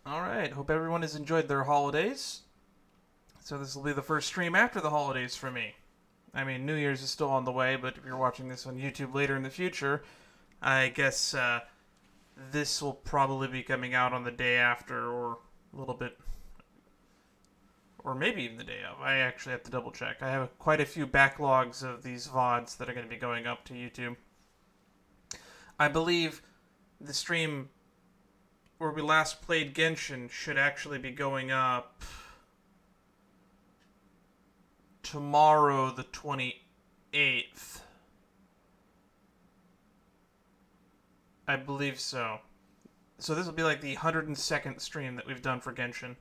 Alright, hope everyone has enjoyed their holidays. So this will be the first stream after the holidays for me. I mean, New Year's is still on the way, but if you're watching this on YouTube later in the future, I guess this will probably be coming out on the day after or a little bit, or maybe even the day of. I actually have to double check. I have quite a few backlogs of these VODs that are going to be going up to YouTube. I believe the stream where we last played Genshin should actually be going up tomorrow, the 28th. I believe so. So this will be like the 102nd stream that we've done for Genshin.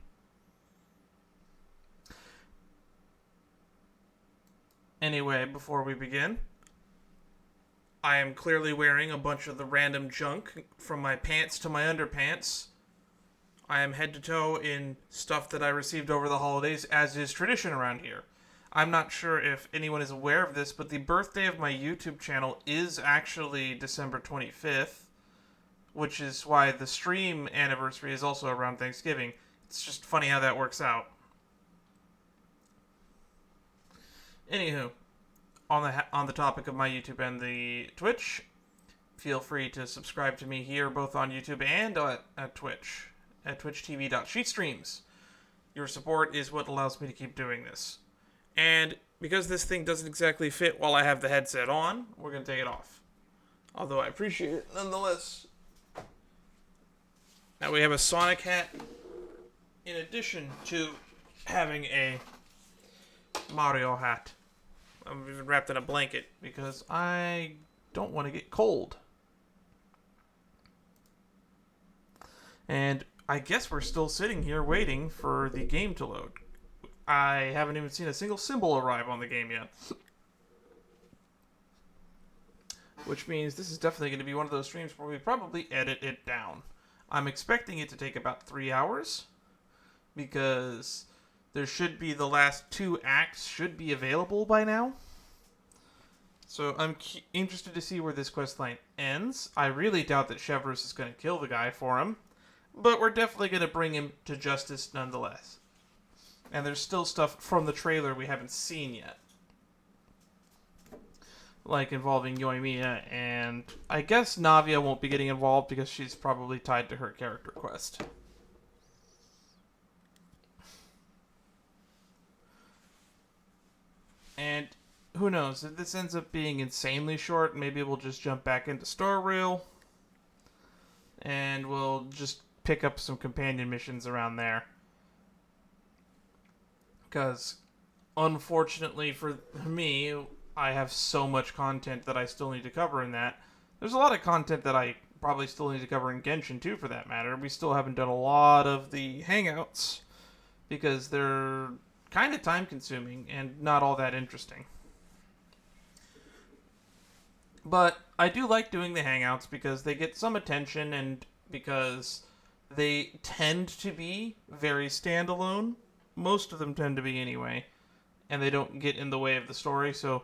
Anyway, before we begin, I am clearly wearing a bunch of the random junk from my pants to my underpants. I am head to toe in stuff that I received over the holidays, as is tradition around here. I'm not sure if anyone is aware of this, but the birthday of my YouTube channel is actually December 25th, which is why the stream anniversary is also around Thanksgiving. It's just funny how that works out. Anywho, on the topic of my YouTube and the Twitch, feel free to subscribe to me here, both on YouTube and at Twitch, at twitchtv.sheetstreams. Your support is what allows me to keep doing this. And because this thing doesn't exactly fit while I have the headset on, we're going to take it off. Although I appreciate it nonetheless. Now we have a Sonic hat in addition to having a Mario hat. I'm even wrapped in a blanket because I don't want to get cold. And I guess we're still sitting here waiting for the game to load. I haven't even seen a single symbol arrive on the game yet. Which means this is definitely going to be one of those streams where we probably edit it down. I'm expecting it to take about 3 hours, because there should be the last 2 acts should be available by now. So I'm interested to see where this questline ends. I really doubt that Chevreuse is going to kill the guy for him, but we're definitely going to bring him to justice nonetheless. And there's still stuff from the trailer we haven't seen yet, like involving Yoimiya, and I guess Navia won't be getting involved because she's probably tied to her character quest. And who knows, if this ends up being insanely short, maybe we'll just jump back into Star Rail and we'll just pick up some companion missions around there. Because, unfortunately for me, I have so much content that I still need to cover in that. There's a lot of content that I probably still need to cover in Genshin too, for that matter. We still haven't done a lot of the hangouts because they're kind of time-consuming and not all that interesting. But I do like doing the hangouts because they get some attention and because they tend to be very standalone. Most of them tend to be anyway, and they don't get in the way of the story. So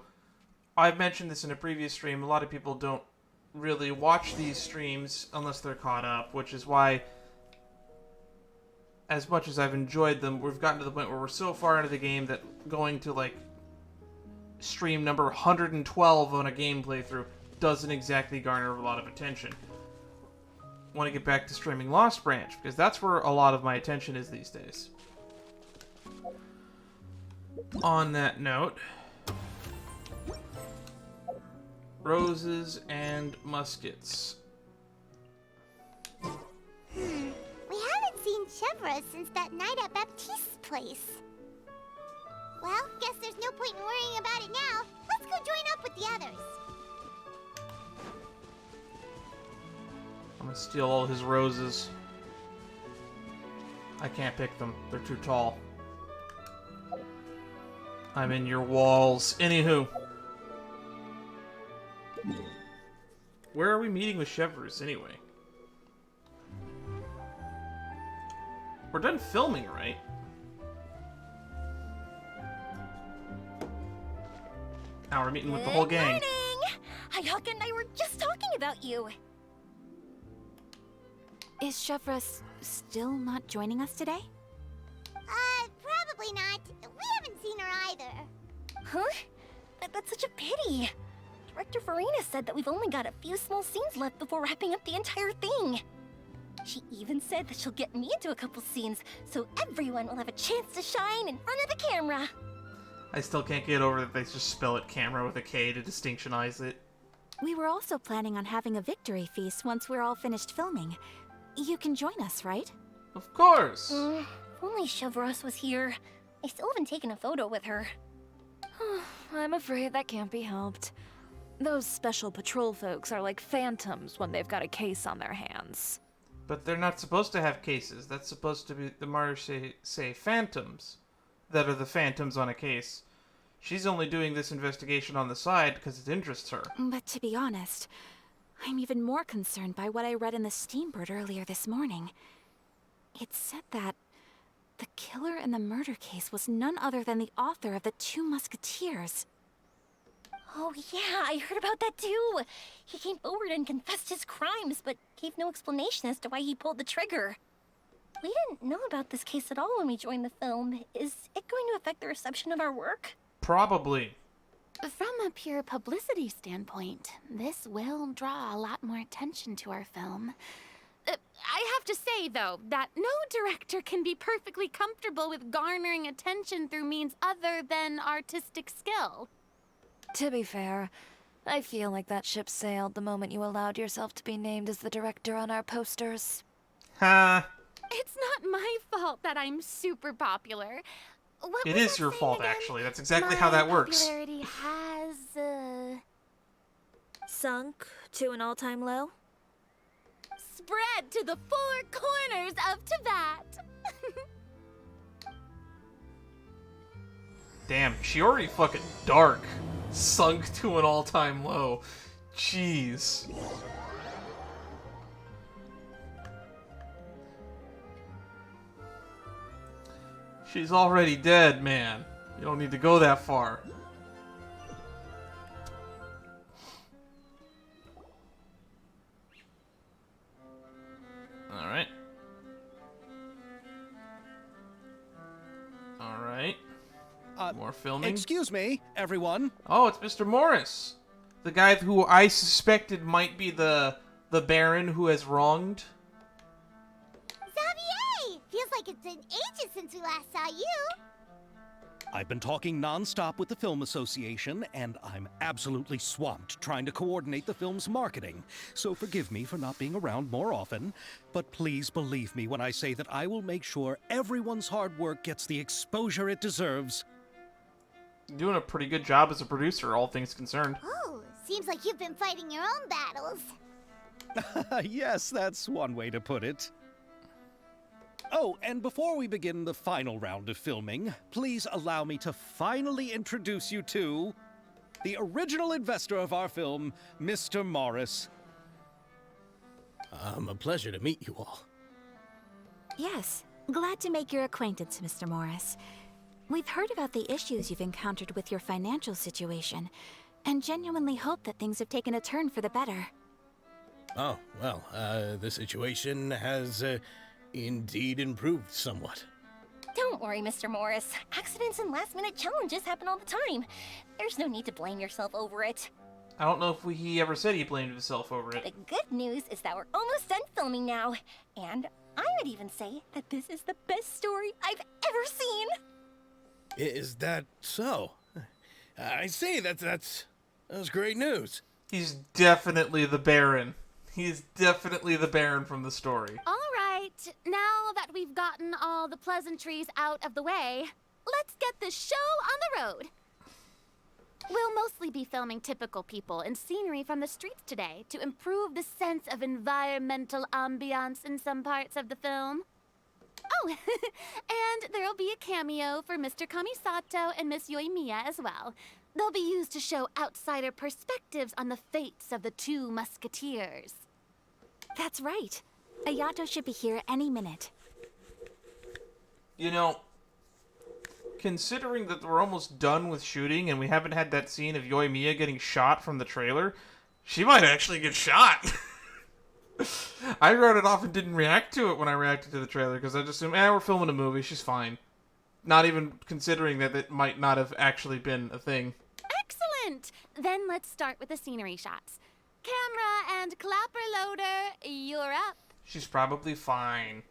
I've mentioned this in a previous stream. A lot of people don't really watch these streams unless they're caught up, which is why, as much as I've enjoyed them, we've gotten to the point where we're so far into the game that going to like stream number 112 on a game playthrough doesn't exactly garner a lot of attention. I want to get back to streaming Lost Branch because that's where a lot of my attention is these days. On that note, roses and muskets. We haven't seen Chevreuse since that night at Baptiste's place. Well, guess there's no point in worrying about it now. Let's go join up with the others. I'm gonna steal all his roses. I can't pick them. They're too tall. I'm in your walls. Anywho. Where are we meeting with Chevreuse anyway? We're done filming, right? Now we're meeting with the whole gang. Morning! Hayaka and I were just talking about you. Is Chevra still not joining us today? Probably not. We haven't seen her either. Huh? That's such a pity. Director Furina said that we've only got a few small scenes left before wrapping up the entire thing. She even said that she'll get me into a couple scenes, so everyone will have a chance to shine in front of the camera. I still can't get over that they just spell it camera with a K to distinctionize it. We were also planning on having a victory feast once we're all finished filming. You can join us, right? Of course! If only Chevra was here. I still haven't taken a photo with her. I'm afraid that can't be helped. Those special patrol folks are like phantoms when they've got a case on their hands. But they're not supposed to have cases. That's supposed to be, the Mars say phantoms that are the phantoms on a case. She's only doing this investigation on the side because it interests her. But to be honest, I'm even more concerned by what I read in the Steambird earlier this morning. It said that the killer in the murder case was none other than the author of the Two Musketeers. Oh yeah, I heard about that too. He came forward and confessed his crimes, but gave no explanation as to why he pulled the trigger. We didn't know about this case at all when we joined the film. Is it going to affect the reception of our work? Probably. From a pure publicity standpoint, this will draw a lot more attention to our film. I have to say, though, that no director can be perfectly comfortable with garnering attention through means other than artistic skill. To be fair, I feel like that ship sailed the moment you allowed yourself to be named as the director on our posters. Ha! It's not my fault that I'm super popular. What It was is that your saying fault, again? actually. That's exactly how that works. Popularity has, Sunk to an all-time low? spread to the four corners of Tibet. Damn, she already fucking dark. Sunk to an all-time low. Jeez. She's already dead, man. You don't need to go that far. Alright. Alright. More filming. Excuse me, everyone. Oh, it's Mr. Morris. The guy who I suspected might be the Baron who has wronged. Xavier! Feels like it's been ages since we last saw you. I've been talking non-stop with the Film Association, and I'm absolutely swamped trying to coordinate the film's marketing. So forgive me for not being around more often, but please believe me when I say that I will make sure everyone's hard work gets the exposure it deserves. You're doing a pretty good job as a producer, all things concerned. Oh, seems like you've been fighting your own battles. Yes, that's one way to put it. Oh, and before we begin the final round of filming, please allow me to finally introduce you to the original investor of our film, Mr. Morris. A pleasure to meet you all. Yes, glad to make your acquaintance, Mr. Morris. We've heard about the issues you've encountered with your financial situation, and genuinely hope that things have taken a turn for the better. Oh, well, the situation has indeed improved somewhat. Don't worry, Mr. Morris. Accidents and last-minute challenges happen all the time. There's no need to blame yourself over it. I don't know if he ever said he blamed himself over The it. good news is that we're almost done filming now. And I would even say that this is the best story I've ever seen. Is that so? I say that's great news. He's definitely the Baron. He's definitely the Baron from the story. All right, now that we've gotten all the pleasantries out of the way, let's get this show on the road. We'll mostly be filming typical people and scenery from the streets today to improve the sense of environmental ambiance in some parts of the film. Oh, and there'll be a cameo for Mr. Kamisato and Miss Yoimiya as well. They'll be used to show outsider perspectives on the fates of the Two Musketeers. That's right. Ayato should be here any minute. You know, considering that we're almost done with shooting and we haven't had that scene of Yoimiya getting shot from the trailer, she might actually get shot. I wrote it off and didn't react to it when I reacted to the trailer because I just assumed, we're filming a movie. She's fine. Not even considering that it might not have actually been a thing. Excellent! Then let's start with the scenery shots. Camera and clapper loader, you're up. She's probably fine.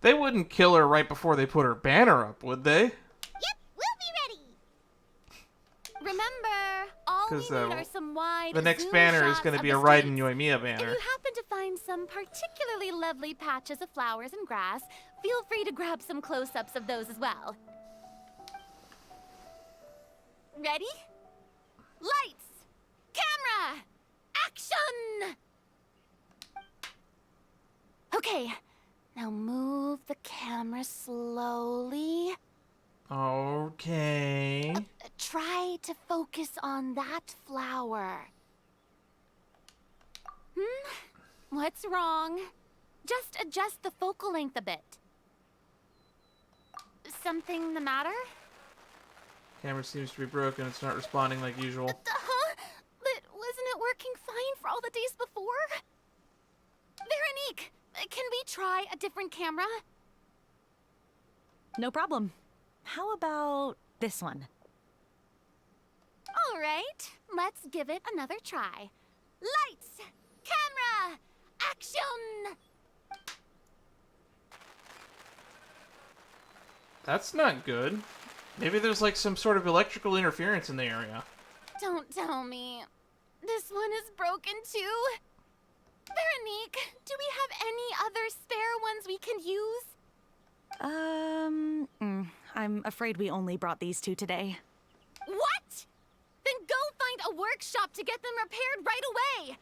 They wouldn't kill her right before they put her banner up, would they? Yep, we'll be ready. Remember, all we 'Cause, need are some wide The next zoom banner is shots going to of be the a Raiden streets. Yoimiya If banner. you happen to find some particularly lovely patches of flowers and grass, feel free to grab some close-ups of those as well. Ready? Lights! Camera! Action! Okay, now move the camera slowly. Okay. Try to focus on that flower. What's wrong? Just adjust the focal length a bit. Something the matter? Camera seems to be broken. It's not responding like usual. Huh? But wasn't it working fine for all the days before? Veronique, can we try a different camera? No problem. How about this one? All right, let's give it another try. Lights, camera, action! That's not good. Maybe there's like some sort of electrical interference in the area. Don't tell me. This one is broken too? Veronique, do we have any other spare ones we can use? I'm afraid we only brought these two today. What? Then go find a workshop to get them repaired right away.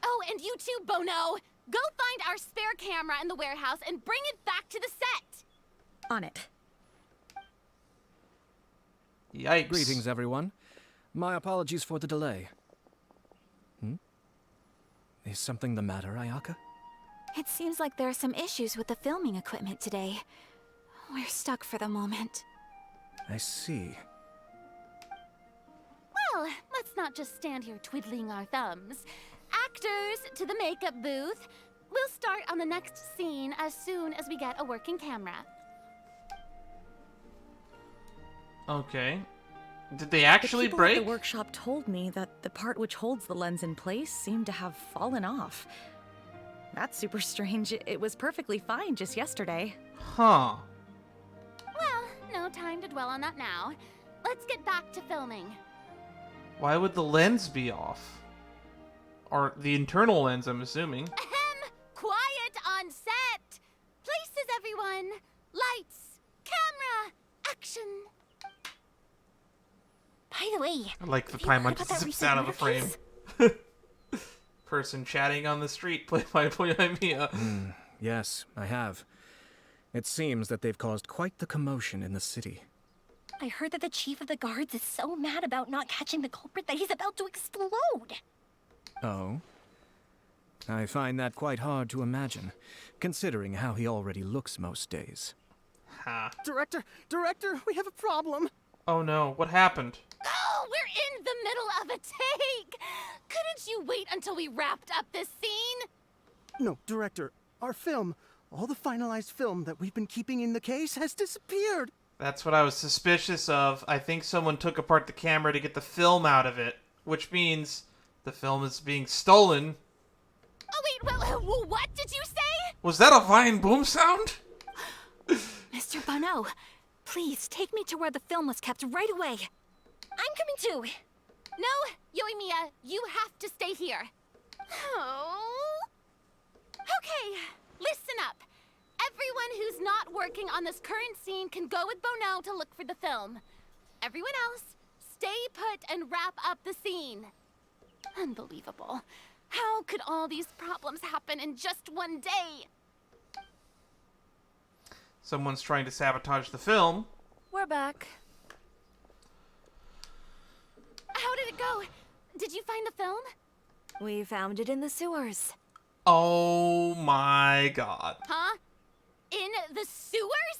Oh, and you too, Bono. Go find our spare camera in the warehouse and bring it back to the set. On it. Yikes. Greetings, everyone. My apologies for the delay. Is something the matter, Ayaka? It seems like there are some issues with the filming equipment today. We're stuck for the moment. I see. Well, let's not just stand here twiddling our thumbs. Actors, to the makeup booth. We'll start on the next scene as soon as we get a working camera. Okay. Did they actually the people break? at the workshop told me that the part which holds the lens in place seemed to have fallen off. That's super strange. It was perfectly fine just yesterday. Huh. Well, no time to dwell on that now. Let's get back to filming. Why would the lens be off? Or the internal lens, I'm assuming. Ahem! Quiet on set! Places, everyone! Lights! Camera! Action! By the way, I like the have you time heard it about just that zips recent out of the murder frame. case? Person chatting on the street, played by Yoimiya. Yes, I have. It seems that they've caused quite the commotion in the city. I heard that the chief of the guards is so mad about not catching the culprit that he's about to explode. Oh? I find that quite hard to imagine, considering how he already looks most days. Ha. Director, we have a problem. Oh no, what happened? Oh, we're in the middle of a take! Couldn't you wait until we wrapped up this scene? No, Director, our film, all the finalized film that we've been keeping in the case has disappeared. That's what I was suspicious of. I think someone took apart the camera to get the film out of it, which means the film is being stolen. Oh, wait, what did you say? Was that a Vine boom sound? Mr. Bono, please take me to where the film was kept right away. I'm coming too. No, Yoimiya, you have to stay here. Oh. Okay, listen up. Everyone who's not working on this current scene can go with Bono to look for the film. Everyone else, stay put and wrap up the scene. Unbelievable. How could all these problems happen in just one day? Someone's trying to sabotage the film. We're back. How did it go? Did you find the film? We found it in the sewers. Oh my god. Huh? In the sewers?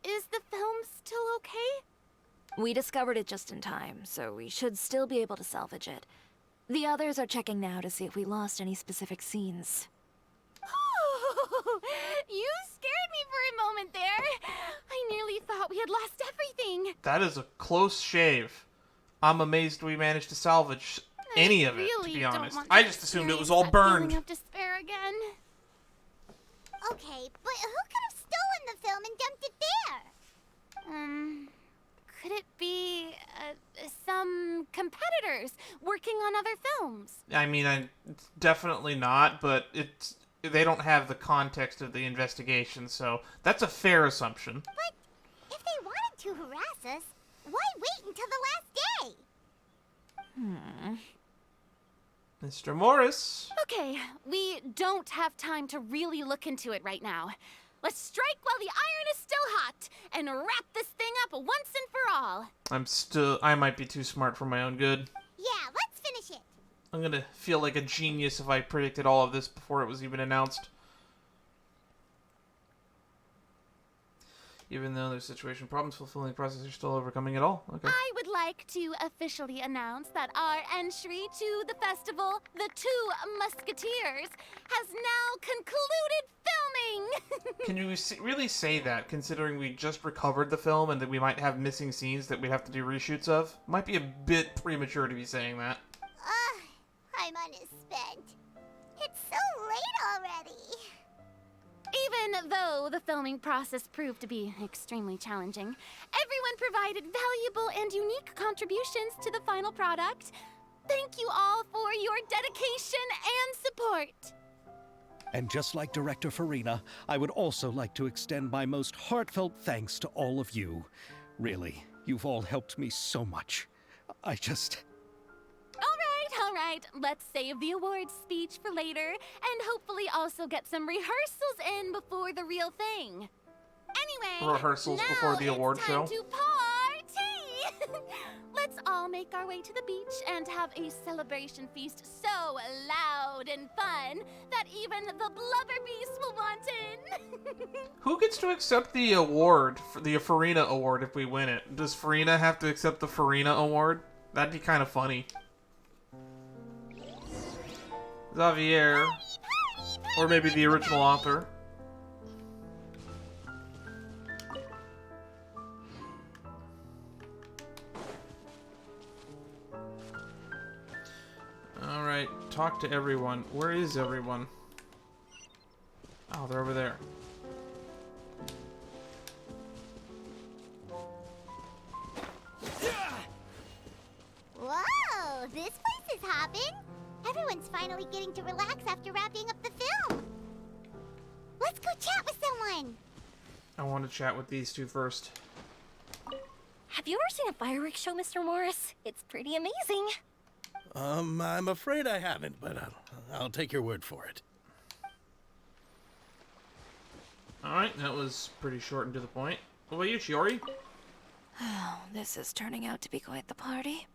Is the film still okay? We discovered it just in time, so we should still be able to salvage it. The others are checking now to see if we lost any specific scenes. You scared me for a moment there. I nearly thought we had lost everything. That is a close shave. I'm amazed we managed to salvage any of it, really to be don't honest. want to I just assumed it was all experience that feeling burned. of despair again. Okay, but who could have stolen the film and dumped it there? Could it be some competitors working on other films? I mean, definitely not, but they don't have the context of the investigation, so that's a fair assumption. But if they wanted to harass us, why wait until the last day? Mr. Morris. Okay, we don't have time to really look into it right now. Let's strike while the iron is still hot and wrap this thing up once and for all. I might be too smart for my own good. Yeah, let's finish it. I'm gonna feel like a genius if I predicted all of this before it was even announced. Even though there's situation problems, fulfilling the process are still overcoming it all. Okay. I would like to officially announce that our entry to the festival, the Two Musketeers, has now concluded filming! Can you really say that, considering we just recovered the film and that we might have missing scenes that we'd have to do reshoots of? Might be a bit premature to be saying that. Paimon is spent. It's so late already. Even though the filming process proved to be extremely challenging, everyone provided valuable and unique contributions to the final product. Thank you all for your dedication and support. And just like Director Furina, I would also like to extend my most heartfelt thanks to all of you. Really, you've all helped me so much. All right, let's save the awards speech for later, and hopefully also get some rehearsals in before the real thing. Anyway, Rehearsals before the award show? Now it's time to party! Let's all make our way to the beach and have a celebration feast so loud and fun that even the blubber beast will want in. Who gets to accept the award, the Furina Award, if we win it? Does Furina have to accept the Furina Award? That'd be kind of funny. Xavier, or maybe the original author. Alright, talk to everyone. Where is everyone? Oh, they're over there. Whoa, this place is hopping. Everyone's finally getting to relax after wrapping up the film. Let's go chat with someone. I want to chat with these two first. Have you ever seen a fireworks show, Mr. Morris? It's pretty amazing. I'm afraid I haven't, but I'll take your word for it. Alright, that was pretty short and to the point. What about you, Shiori? Oh, this is turning out to be quite the party.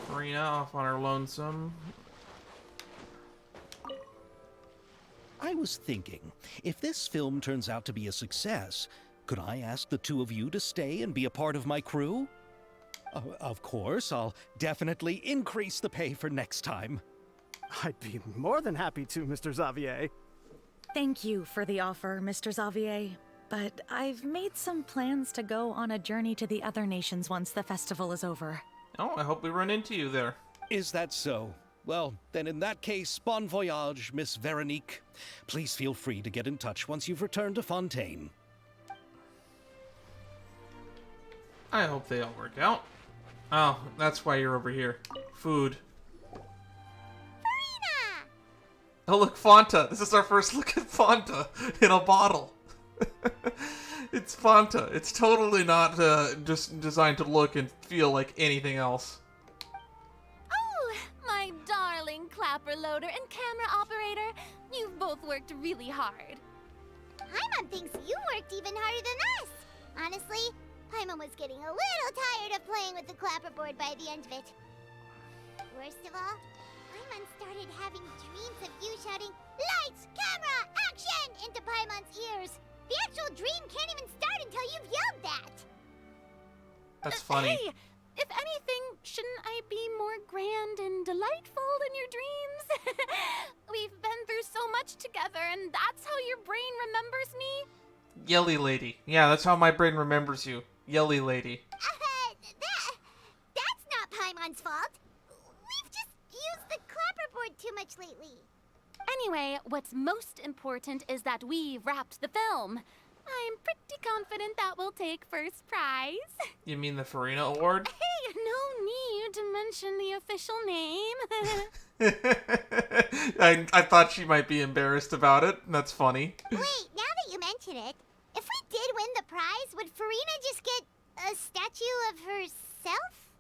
Furina off on her lonesome. I was thinking, if this film turns out to be a success, could I ask the two of you to stay and be a part of my crew? Of course, I'll definitely increase the pay for next time. I'd be more than happy to, Mr. Xavier. Thank you for the offer, Mr. Xavier. But I've made some plans to go on a journey to the other nations once the festival is over. Oh, I hope we run into you there. Is that so? Well, then in that case, bon voyage, Miss Veronique. Please feel free to get in touch once you've returned to Fontaine. I hope they all work out. Oh, that's why you're over here. Food. Furina! Oh, look, Fanta. This is our first look at Fanta in a bottle. It's Fanta. It's totally not just designed to look and feel like anything else. Oh, my darling clapper loader and camera operator. You've both worked really hard. Paimon thinks you worked even harder than us. Honestly, Paimon was getting a little tired of playing with the clapperboard by the end of it. Worst of all, Paimon started having dreams of you shouting, "Lights, camera, action!" into Paimon's ears. The actual dream can't even start until you've yelled that. That's funny. Hey, if anything, shouldn't I be more grand and delightful in your dreams? much together, and that's how your brain remembers me? Yelly lady. Yeah, that's how my brain remembers you. Yelly lady. That's not Paimon's fault. We've just used the clapperboard too much lately. Anyway, what's most important is that we've wrapped the film. I'm pretty confident that we'll take first prize. You mean the Furina Award? Hey, no need to mention the official name. I thought she might be embarrassed about it. That's funny. Wait, now that you mention it, if we did win the prize, would Furina just get a statue of herself?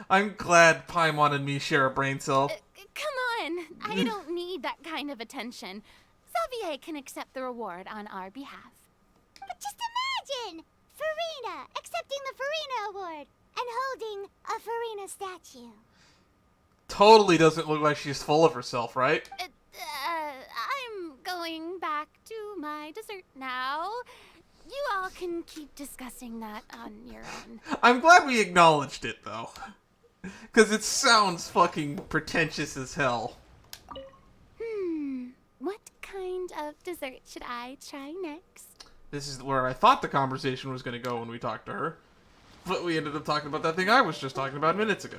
I'm glad Paimon and me share a brain cell. Come on, I don't need that kind of attention. Xavier can accept the reward on our behalf. But just imagine! Furina accepting the Furina Award and holding a Furina statue. Totally doesn't look like she's full of herself, right? I'm going back to my dessert now. You all can keep discussing that on your own. I'm glad we acknowledged it, though. Because it sounds fucking pretentious as hell. What kind of dessert should I try next? This is where I thought the conversation was going to go when we talked to her. But we ended up talking about that thing I was just talking about minutes ago.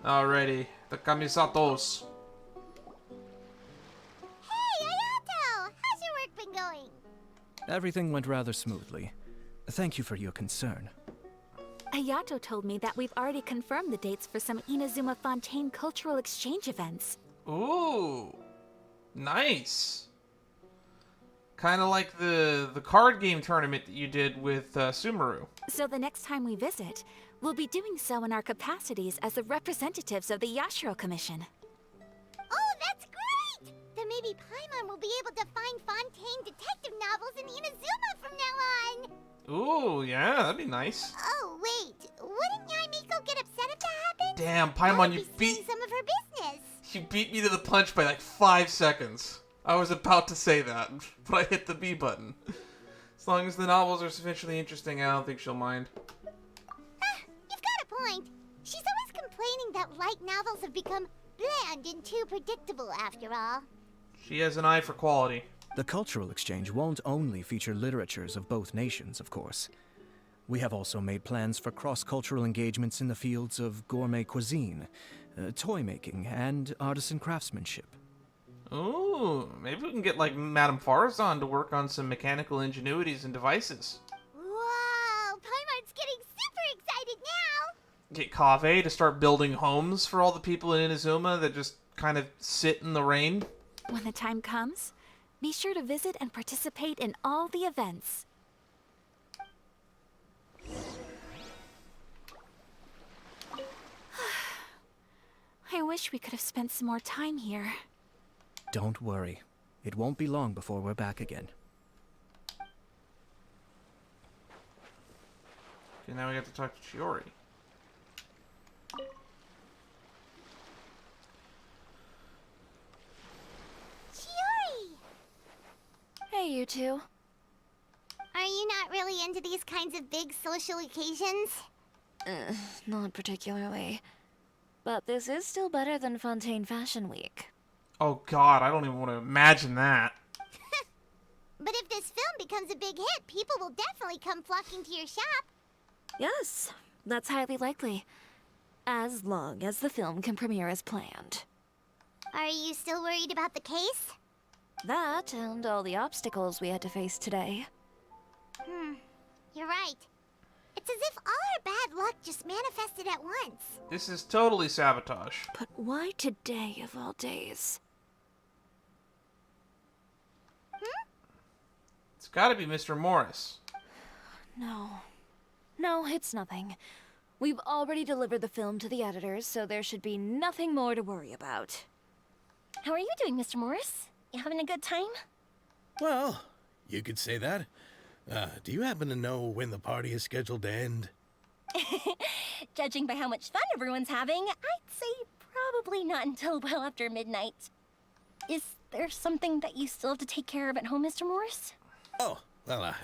Alrighty, the Kamisatos. Hey, Ayato! How's your work been going? Everything went rather smoothly. Thank you for your concern. Ayato told me that we've already confirmed the dates for some Inazuma Fontaine cultural exchange events. Ooh, nice. Kind of like the card game tournament that you did with Sumeru. So the next time we visit, we'll be doing so in our capacities as the representatives of the Yashiro Commission. Oh, that's great! Then maybe Paimon will be able to find Fontaine detective novels in Inazuma from now on. Ooh, yeah, that'd be nice. Oh, wait. Wouldn't Yaimiko get upset if that happened? Damn, That Paimon, would you be stealing some of her business. You beat me to the punch by like 5 seconds. I was about to say that, but I hit the B button. As long as the novels are sufficiently interesting, I don't think she'll mind. You've got a point. She's always complaining that light novels have become bland and too predictable after all. She has an eye for quality. The cultural exchange won't only feature literatures of both nations, of course. We have also made plans for cross-cultural engagements in the fields of gourmet cuisine, toy making, and artisan craftsmanship. Ooh, maybe we can get like Madame Farazan to work on some mechanical ingenuities and devices. Whoa, Paimon's getting super excited now. Get Kaveh to start building homes for all the people in Inazuma that just kind of sit in the rain. When the time comes, be sure to visit and participate in all the events. I wish we could have spent some more time here. Don't worry. It won't be long before we're back again. Okay, now we have to talk to Chiori. Chiori! Hey, you two. Are you not really into these kinds of big social occasions? Not particularly. But this is still better than Fontaine Fashion Week. Oh god, I don't even want to imagine that. But if this film becomes a big hit, people will definitely come flocking to your shop. Yes, that's highly likely. As long as the film can premiere as planned. Are you still worried about the case? That and all the obstacles we had to face today. You're right. It's as if all our bad luck just manifested at once. This is totally sabotage. But why today of all days? It's gotta be Mr. Morris. No, it's nothing. We've already delivered the film to the editors, so there should be nothing more to worry about. How are you doing, Mr. Morris? You having a good time? Well, you could say that. Do you happen to know when the party is scheduled to end? Judging by how much fun everyone's having, I'd say probably not until well after midnight. Is there something that you still have to take care of at home, Mr. Morris? Oh, well,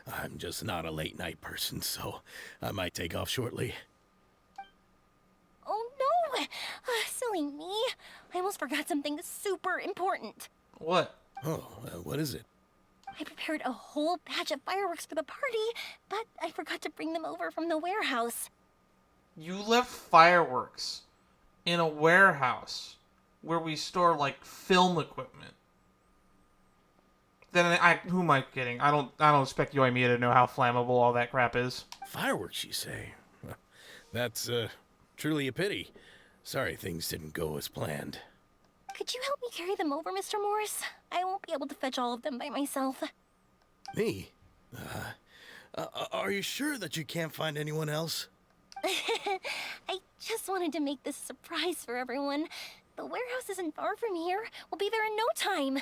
I'm just not a late night person, so I might take off shortly. Oh no! Silly me. I almost forgot something super important. What? Oh, what is it? I prepared a whole batch of fireworks for the party, but I forgot to bring them over from the warehouse. You left fireworks in a warehouse where we store, like, film equipment. Then who am I kidding? I don't expect Yoimiya to know how flammable all that crap is. Fireworks, you say? That's, truly a pity. Sorry things didn't go as planned. Could you help me carry them over, Mr. Morris? I won't be able to fetch all of them by myself. Me? Are you sure that you can't find anyone else? I just wanted to make this a surprise for everyone. The warehouse isn't far from here. We'll be there in no time.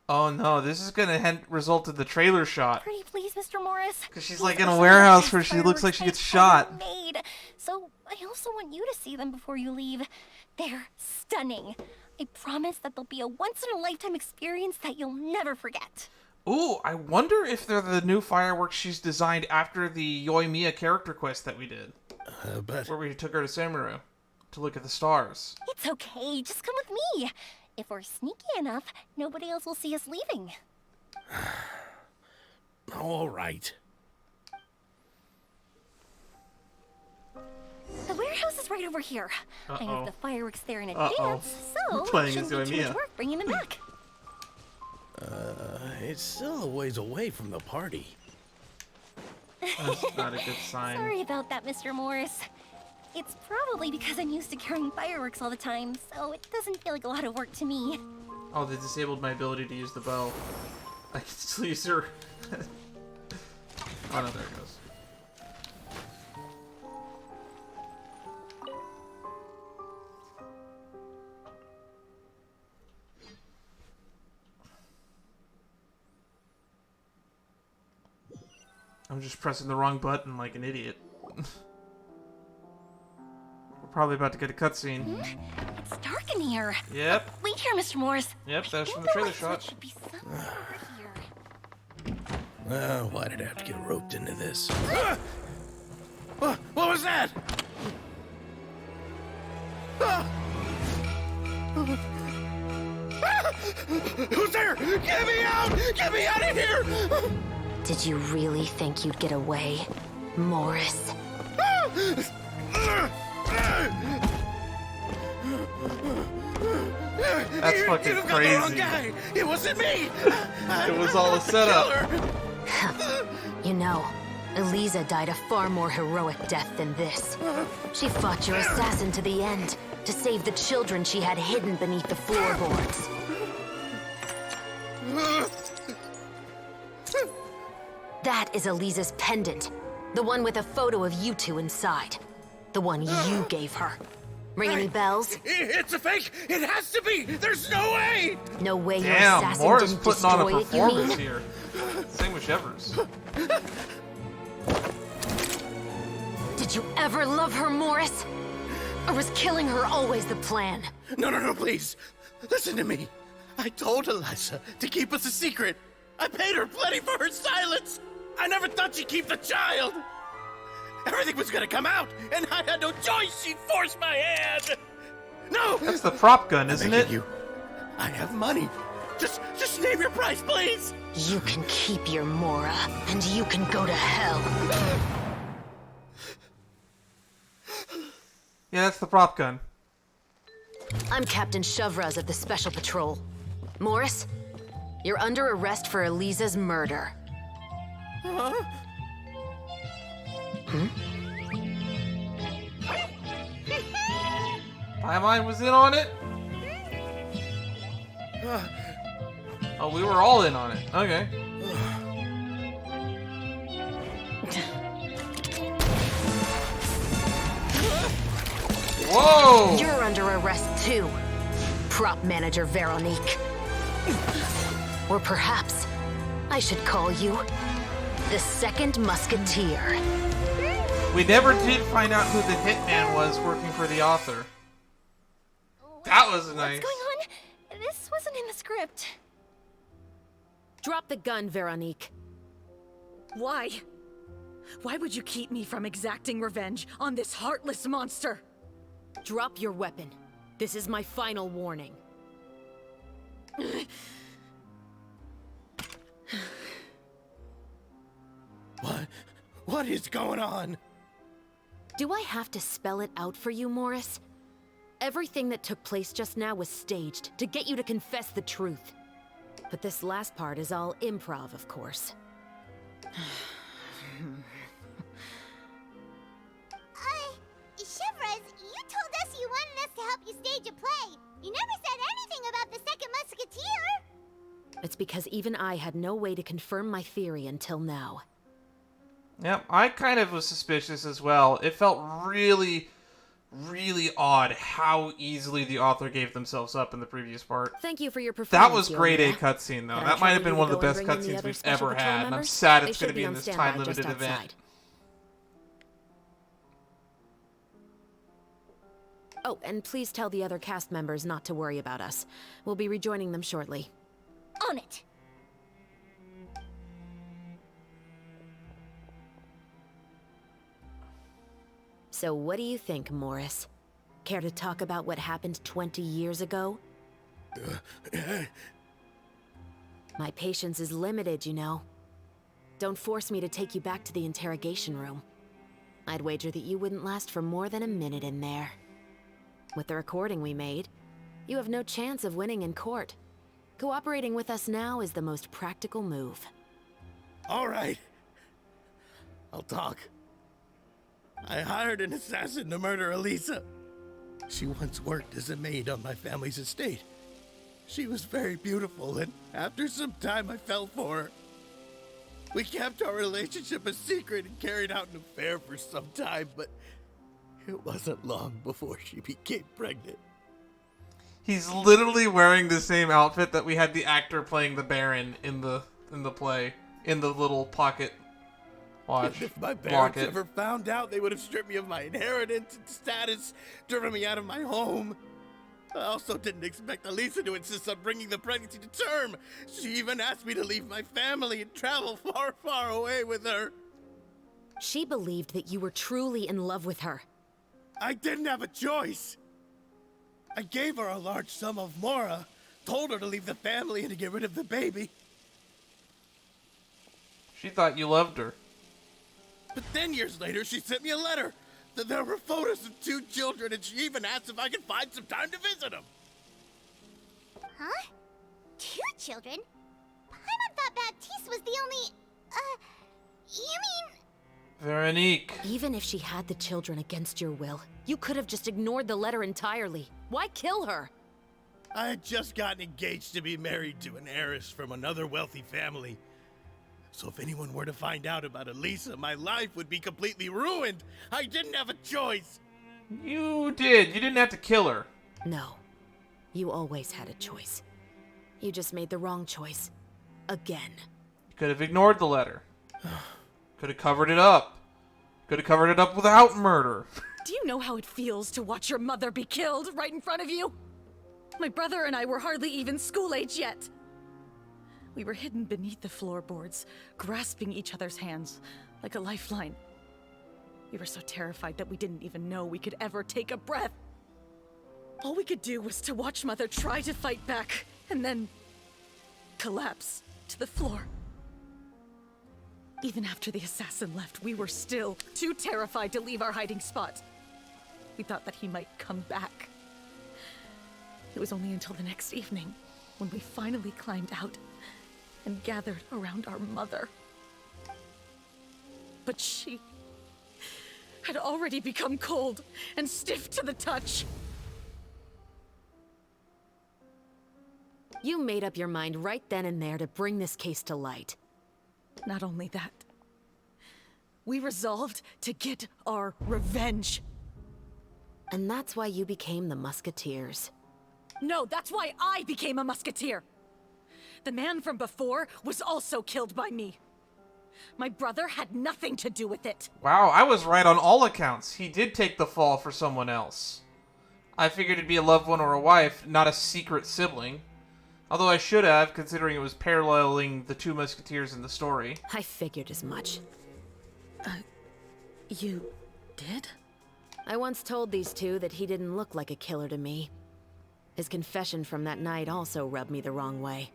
Oh no, this is gonna result in the trailer shot. Pretty please, Mr. Morris. Because she's These like are in a some of the warehouse best where she looks like she gets shot. Made. So I also want you to see them before you leave. They're stunning. I promise that they'll be a once-in-a-lifetime experience that you'll never forget. Ooh, I wonder if they're the new fireworks she's designed after the Yoimiya character quest that we did. But... Where we took her to Samuru to look at the stars. It's okay, just come with me. If we're sneaky enough, nobody else will see us leaving. All right. The warehouse is right over here. I have the fireworks there in advance, so We're playing shouldn't as be too Yoimiya. much work bringing them back. It's still a ways away from the party. That's not a good sign. Sorry about that, Mr. Morris. It's probably because I'm used to carrying fireworks all the time, so it doesn't feel like a lot of work to me. Oh, they disabled my ability to use the bow. I can still use her. Oh no, there it goes. I'm just pressing the wrong button like an idiot. We're probably about to get a cutscene. It's dark in here. Yep. Wait here, Mr. Morris. Yep, that's I from think the trailer light switch shot. should be somewhere over here. Why did I have to get roped into this? What was that? Who's there? Get me out! Get me out of here! Did you really think you'd get away, Morris? That's fucking You've got the wrong crazy. guy. It wasn't me. It was all a setup. You know, Eliza died a far more heroic death than this. She fought your assassin to the end, to save the children she had hidden beneath the floorboards. That is Eliza's pendant. The one with a photo of you two inside. The one you gave her. Ring any bells? It's a fake. It has to be. There's no way. No way your Damn, assassin Morris didn't putting on a destroy it, you performance mean? here. Same with Shevers. Did you ever love her, Morris? Or was killing her always the plan? No, please. Listen to me. I told Eliza to keep us a secret. I paid her plenty for her silence. I never thought she'd keep the child. Everything was gonna come out, and I had no choice. She forced my hand. No. That's the prop gun, isn't it? You. I have money. Just name your price, please. You can keep your Mora, and you can go to hell. Yeah, that's the prop gun. I'm Captain Shavraz of the Special Patrol. Morris, you're under arrest for Eliza's murder. Huh? Paimon was in on it? Oh, we were all in on it. Okay. Whoa! You're under arrest too, prop manager Veronique. Or perhaps I should call you the second Musketeer. We never did find out who the hitman was working for the author. That was nice. What's going on? This wasn't in the script. Drop the gun, Veronique. Why? Why would you keep me from exacting revenge on this heartless monster? Drop your weapon. This is my final warning. What is going on? Do I have to spell it out for you, Morris? Everything that took place just now was staged to get you to confess the truth. But this last part is all improv, of course. Chevrolet, you told us you wanted us to help you stage a play. You never said anything about the second Musketeer. It's because even I had no way to confirm my theory until now. Yep, I kind of was suspicious as well. It felt really, really odd how easily the author gave themselves up in the previous part. Thank you for your performance. That was grade A cutscene, though. That might have been one of the best cutscenes we've ever had, and I'm sad it's going to be in this time-limited event. Oh, and please tell the other cast members not to worry about us. We'll be rejoining them shortly. On it. So what do you think, Morris? Care to talk about what happened 20 years ago? My patience is limited, you know. Don't force me to take you back to the interrogation room. I'd wager that you wouldn't last for more than a minute in there. With the recording we made, you have no chance of winning in court. Cooperating with us now is the most practical move. All right. I'll talk. I hired an assassin to murder Elisa. She once worked as a maid on my family's estate. She was very beautiful, and after some time I fell for her. We kept our relationship a secret and carried out an affair for some time, but it wasn't long before she became pregnant. He's literally wearing the same outfit that we had the actor playing the Baron in the play, in the little pocket watch. If my parents ever found out, they would have stripped me of my inheritance and status, driven me out of my home. I also didn't expect Elisa to insist on bringing the pregnancy to term. She even asked me to leave my family and travel far, far away with her. She believed that you were truly in love with her. I didn't have a choice. I gave her a large sum of mora, told her to leave the family and to get rid of the baby. She thought you loved her. But then years later, she sent me a letter. There were photos of 2 children, and she even asked if I could find some time to visit them. Huh? 2 children? Paimon thought Baptiste was the only... you mean... Veronique. Even if she had the children against your will, you could have just ignored the letter entirely. Why kill her? I had just gotten engaged to be married to an heiress from another wealthy family. So if anyone were to find out about Elisa, my life would be completely ruined. I didn't have a choice. You did. You didn't have to kill her. No. You always had a choice. You just made the wrong choice. Again. You could have ignored the letter. Could have covered it up. Could have covered it up without murder. Do you know how it feels to watch your mother be killed right in front of you? My brother and I were hardly even school age yet. We were hidden beneath the floorboards, grasping each other's hands like a lifeline. We were so terrified that we didn't even know we could ever take a breath. All we could do was to watch Mother try to fight back, and then collapse to the floor. Even after the assassin left, we were still too terrified to leave our hiding spot. We thought that he might come back. It was only until the next evening when we finally climbed out and gathered around our mother. But she had already become cold and stiff to the touch. You made up your mind right then and there to bring this case to light. Not only that, we resolved to get our revenge. And that's why you became the Musketeers. No, that's why I became a Musketeer. The man from before was also killed by me. My brother had nothing to do with it. Wow, I was right on all accounts. He did take the fall for someone else. I figured it'd be a loved one or a wife, not a secret sibling. Although I should have, considering it was paralleling the 2 Musketeers in the story. I figured as much. You did? I once told these two that he didn't look like a killer to me. His confession from that night also rubbed me the wrong way.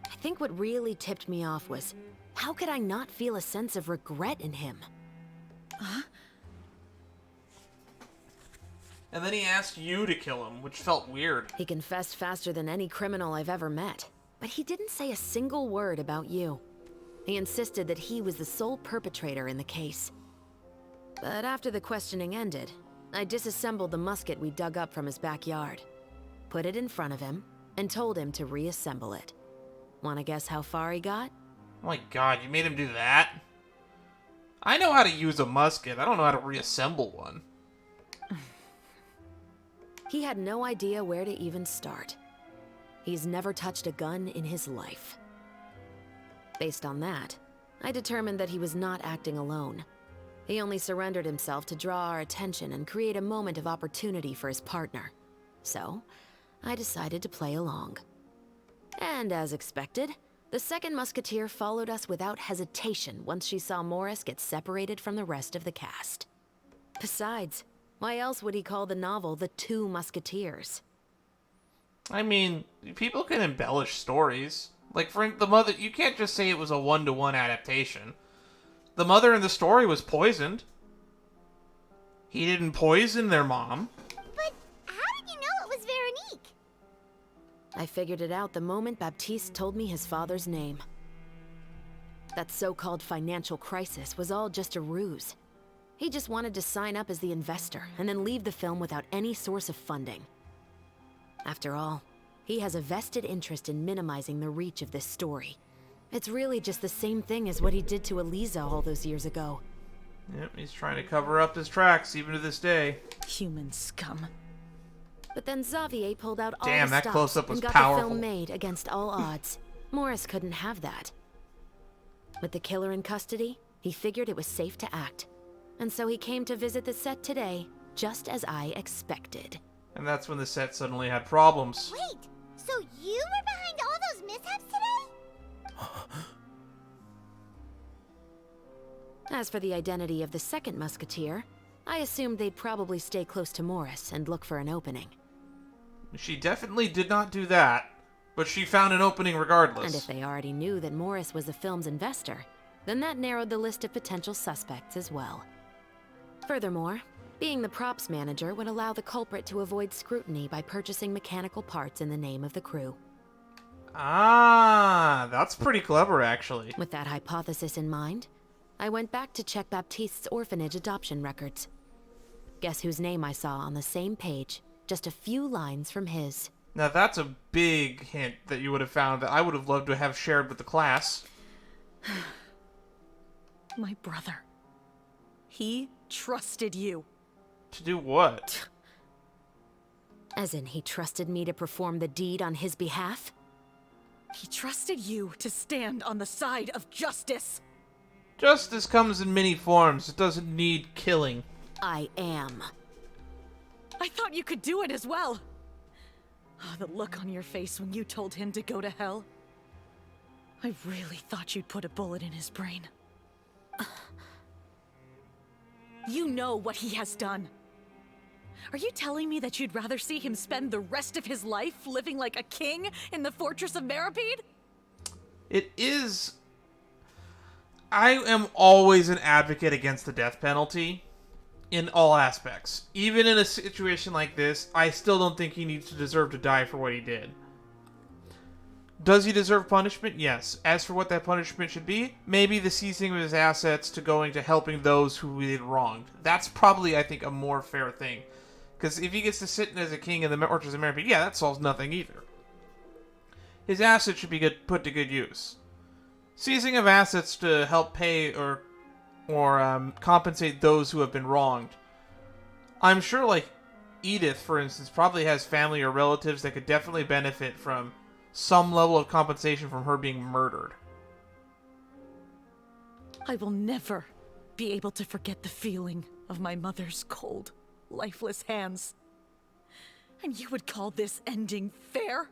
I think what really tipped me off was, how could I not feel a sense of regret in him? Huh? And then he asked you to kill him, which felt weird. He confessed faster than any criminal I've ever met, but he didn't say a single word about you. He insisted that he was the sole perpetrator in the case. But after the questioning ended, I disassembled the musket we dug up from his backyard, put it in front of him, and told him to reassemble it. Wanna guess how far he got? Oh my god, you made him do that? I know how to use a musket. I don't know how to reassemble one. He had no idea where to even start. He's never touched a gun in his life. Based on that, I determined that he was not acting alone. He only surrendered himself to draw our attention and create a moment of opportunity for his partner. So, I decided to play along. And as expected, the second Musketeer followed us without hesitation once she saw Morris get separated from the rest of the cast. Besides, why else would he call the novel The Two Musketeers? I mean, people can embellish stories. Like, for the mother, you can't just say it was a one-to-one adaptation. The mother in the story was poisoned. He didn't poison their mom. But how did you know it was Veronique? I figured it out the moment Baptiste told me his father's name. That so-called financial crisis was all just a ruse. He just wanted to sign up as the investor and then leave the film without any source of funding. After all, he has a vested interest in minimizing the reach of this story. It's really just the same thing as what he did to Eliza all those years ago. Yep, he's trying to cover up his tracks even to this day. Human scum. But then Xavier pulled out all Damn, the that stops close-up was and got powerful. the film made against all odds. Morris couldn't have that. With the killer in custody, he figured it was safe to act. And so he came to visit the set today, just as I expected. And that's when the set suddenly had problems. Wait, so you were behind all those mishaps today? As for the identity of the second Musketeer, I assumed they'd probably stay close to Morris and look for an opening. She definitely did not do that, but she found an opening regardless. And if they already knew that Morris was the film's investor, then that narrowed the list of potential suspects as well. Furthermore, being the props manager would allow the culprit to avoid scrutiny by purchasing mechanical parts in the name of the crew. Ah, that's pretty clever, actually. With that hypothesis in mind, I went back to check Baptiste's orphanage adoption records. Guess whose name I saw on the same page, just a few lines from his. Now that's a big hint that you would have found that I would have loved to have shared with the class. My brother. He trusted you. To do what? As in, he trusted me to perform the deed on his behalf? He trusted you to stand on the side of justice. Justice comes in many forms. It doesn't need killing. I am. I thought you could do it as well. Oh, the look on your face when you told him to go to hell. I really thought you'd put a bullet in his brain. You know what he has done. Are you telling me that you'd rather see him spend the rest of his life living like a king in the fortress of Meripede? It is... I am always an advocate against the death penalty in all aspects. Even in a situation like this, I still don't think he needs to deserve to die for what he did. Does he deserve punishment? Yes. As for what that punishment should be, maybe the seizing of his assets to going to helping those who he did wronged. That's probably, I think, a more fair thing. Because if he gets to sit as a king in the Fortress of Meripede, yeah, that solves nothing either. His assets should be put to good use. Seizing of assets to help pay or compensate those who have been wronged. I'm sure, like, Edith, for instance, probably has family or relatives that could definitely benefit from some level of compensation from her being murdered. I will never be able to forget the feeling of my mother's cold, lifeless hands. And you would call this ending fair?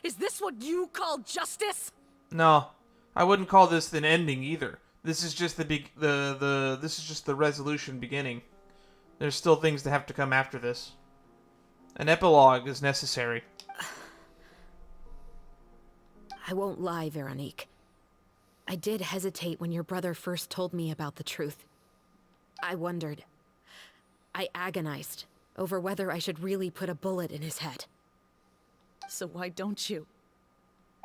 Is this what you call justice? No, I wouldn't call this an ending either. This is just this is just the resolution beginning. There's still things that have to come after this. An epilogue is necessary. I won't lie, Veronique. I did hesitate when your brother first told me about the truth. I wondered. I agonized over whether I should really put a bullet in his head. So why don't you?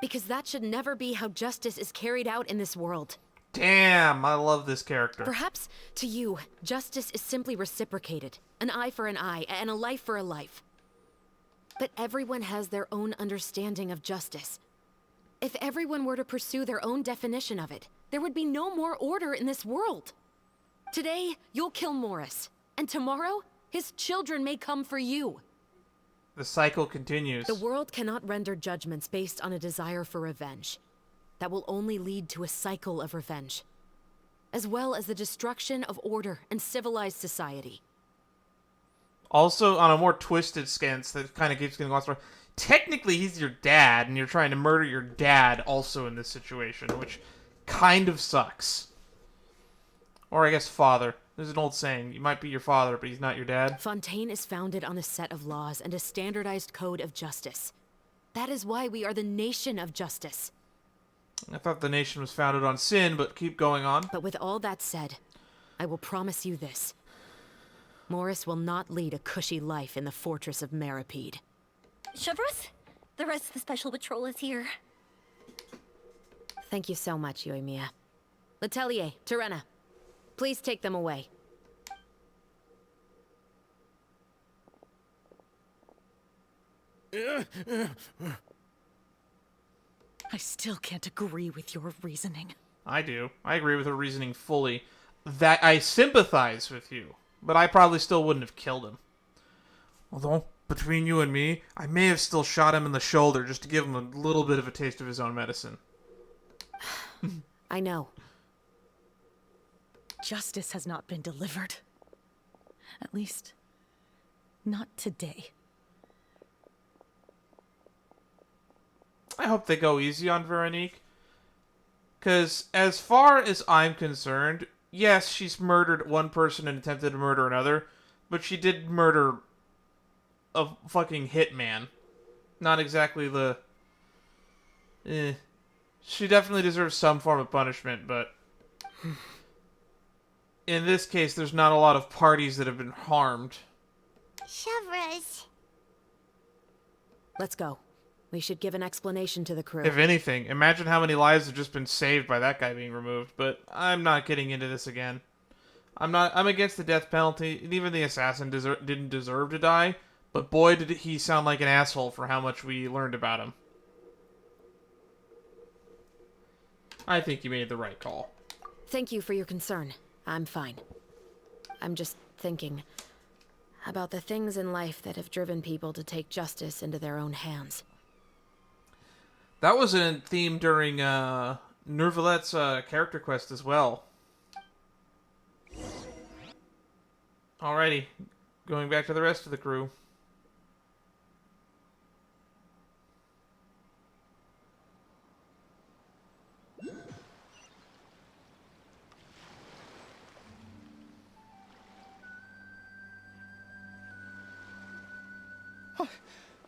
Because that should never be how justice is carried out in this world. Damn, I love this character. Perhaps, to you, justice is simply reciprocated. An eye for an eye, and a life for a life. But everyone has their own understanding of justice. If everyone were to pursue their own definition of it, there would be no more order in this world. Today, you'll kill Morris, and tomorrow, his children may come for you. The cycle continues. The world cannot render judgments based on a desire for revenge. That will only lead to a cycle of revenge, as well as the destruction of order and civilized society. Also, on a more twisted stance that kind of keeps getting lost, technically he's your dad, and you're trying to murder your dad also in this situation, which kind of sucks. Or I guess father. There's an old saying, you might be your father, but he's not your dad. Fontaine is founded on a set of laws and a standardized code of justice. That is why we are the nation of justice. I thought the nation was founded on sin, but keep going on. But with all that said, I will promise you this. Morris will not lead a cushy life in the fortress of Meripede. Chevros, the rest of the special patrol is here. Thank you so much, Yoimiya. Letelier, Terena, please take them away. I still can't agree with your reasoning. I do. I agree with her reasoning fully. That I sympathize with you, but I probably still wouldn't have killed him. Although, between you and me, I may have still shot him in the shoulder just to give him a little bit of a taste of his own medicine. I know. Justice has not been delivered. At least, not today. I hope they go easy on Veronique. Because as far as I'm concerned, yes, she's murdered one person and attempted to murder another, but she did murder a fucking hitman. Not exactly the... She definitely deserves some form of punishment, but... In this case, there's not a lot of parties that have been harmed. Chevros. Let's go. We should give an explanation to the crew. If anything, imagine how many lives have just been saved by that guy being removed, but I'm not getting into this again. I'm against the death penalty, and even the assassin didn't deserve to die, but boy did he sound like an asshole for how much we learned about him. I think you made the right call. Thank you for your concern. I'm fine. I'm just thinking about the things in life that have driven people to take justice into their own hands. That was a theme during Nervalette's character quest as well. Alrighty, going back to the rest of the crew.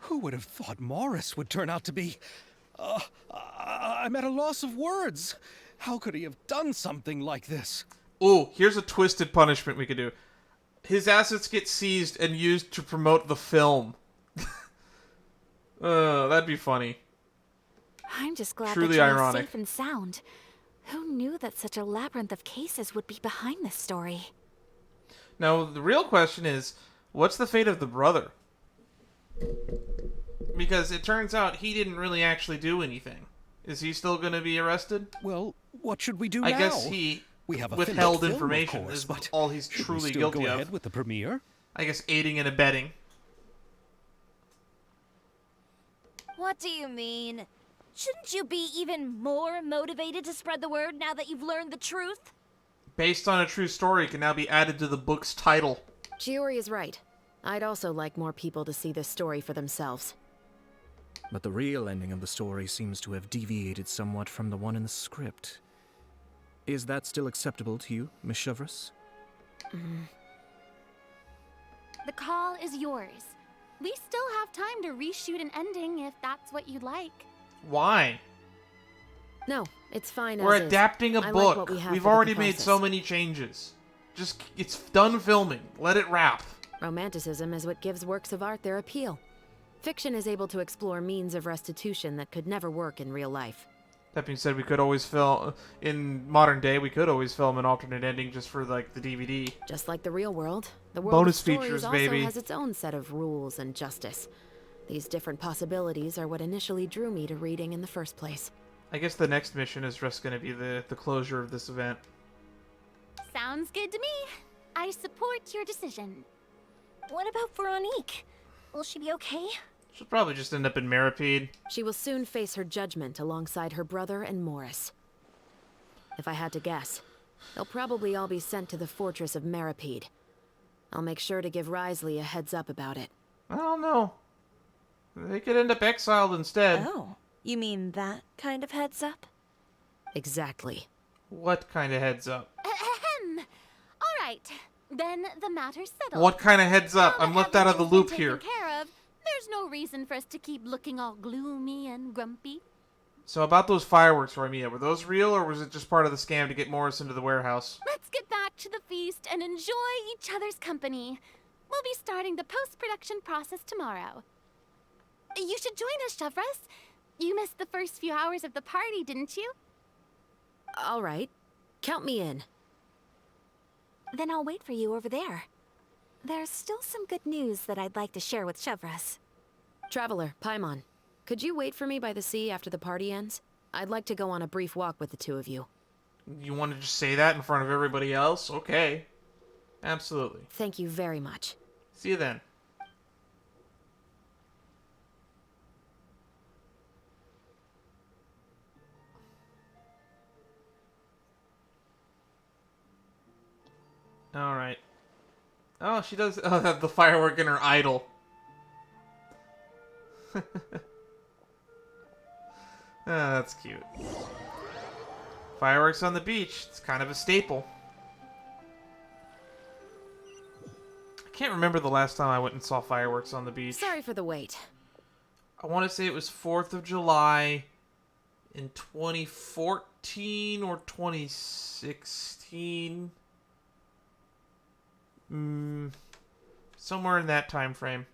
Who would have thought Morris would turn out to be... I'm at a loss of words. How could he have done something like this? Ooh, here's a twisted punishment we could do. His assets get seized and used to promote the film. That'd be funny. I'm just glad Truly that you're ironic. safe and sound. Who knew that such a labyrinth of cases would be behind this story? Now, the real question is, what's the fate of the brother? Because it turns out he didn't really actually do anything. Is he still going to be arrested? Well, what should we do now? I guess he we have a withheld finished information film, of course, is but all he's should we truly still guilty go of. ahead with the premiere? I guess aiding and abetting. What do you mean? Shouldn't you be even more motivated to spread the word now that you've learned the truth? Based on a true story can now be added to the book's title. Giori is right. I'd also like more people to see this story for themselves. But the real ending of the story seems to have deviated somewhat from the one in the script. Is that still acceptable to you, Miss Chevros? The call is yours. We still have time to reshoot an ending if that's what you'd like. Why? No, it's fine We're as is. adapting a I like book. what we have We've for the already made catharsis. so many changes. Just, it's done filming. Let it wrap. Romanticism is what gives works of art their appeal. Fiction is able to explore means of restitution that could never work in real life. That being said, we could always film, in modern day, we could always film an alternate ending just for, like, the DVD. Just like the real world, the world Bonus of stories features, also baby. has its own set of rules and justice. These different possibilities are what initially drew me to reading in the first place. I guess the next mission is just going to be the closure of this event. Sounds good to me. I support your decision. What about Veronique? Will she be okay? She'll probably just end up in Maripede. She will soon face her judgment alongside her brother and Morris. If I had to guess, they'll probably all be sent to the fortress of Maripede. I'll make sure to give Risley a heads up about it. I don't know. They could end up exiled instead. Oh, you mean that kind of heads up? Exactly. What kind of heads up? Ahem. All right, then the matter's settled. What kind of heads up? Now I'm that left out of the everything's loop been here. taken care of, there's no reason for us to keep looking all gloomy and grumpy. So about those fireworks, Romeo, were those real or was it just part of the scam to get Morris into the warehouse? Let's get back to the feast and enjoy each other's company. We'll be starting the post-production process tomorrow. You should join us, Chevres. You missed the first few hours of the party, didn't you? All right. Count me in. Then I'll wait for you over there. There's still some good news that I'd like to share with Chevres. Traveler, Paimon, could you wait for me by the sea after the party ends? I'd like to go on a brief walk with the two of you. You want to just say that in front of everybody else? Okay. Absolutely. Thank you very much. See you then. Alright. Oh, she does have the firework in her idol. That's cute. Fireworks on the beach. It's kind of a staple. I can't remember the last time I went and saw fireworks on the beach. Sorry for the wait. I want to say it was 4th of July in 2014 or 2016. Somewhere in that time frame.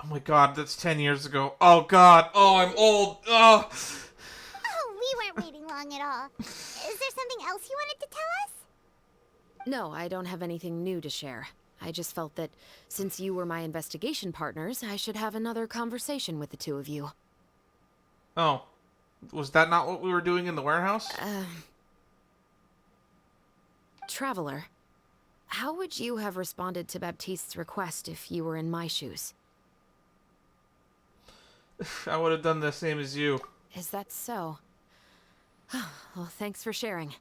Oh my god, that's 10 years ago. Oh god, oh, I'm old. Oh, Oh, we weren't waiting long at all. Is there something else you wanted to tell us? No, I don't have anything new to share. I just felt that since you were my investigation partners, I should have another conversation with the two of you. Oh, was that not what we were doing in the warehouse? Traveler, how would you have responded to Baptiste's request if you were in my shoes? I would have done the same as you. Is that so? Well, thanks for sharing.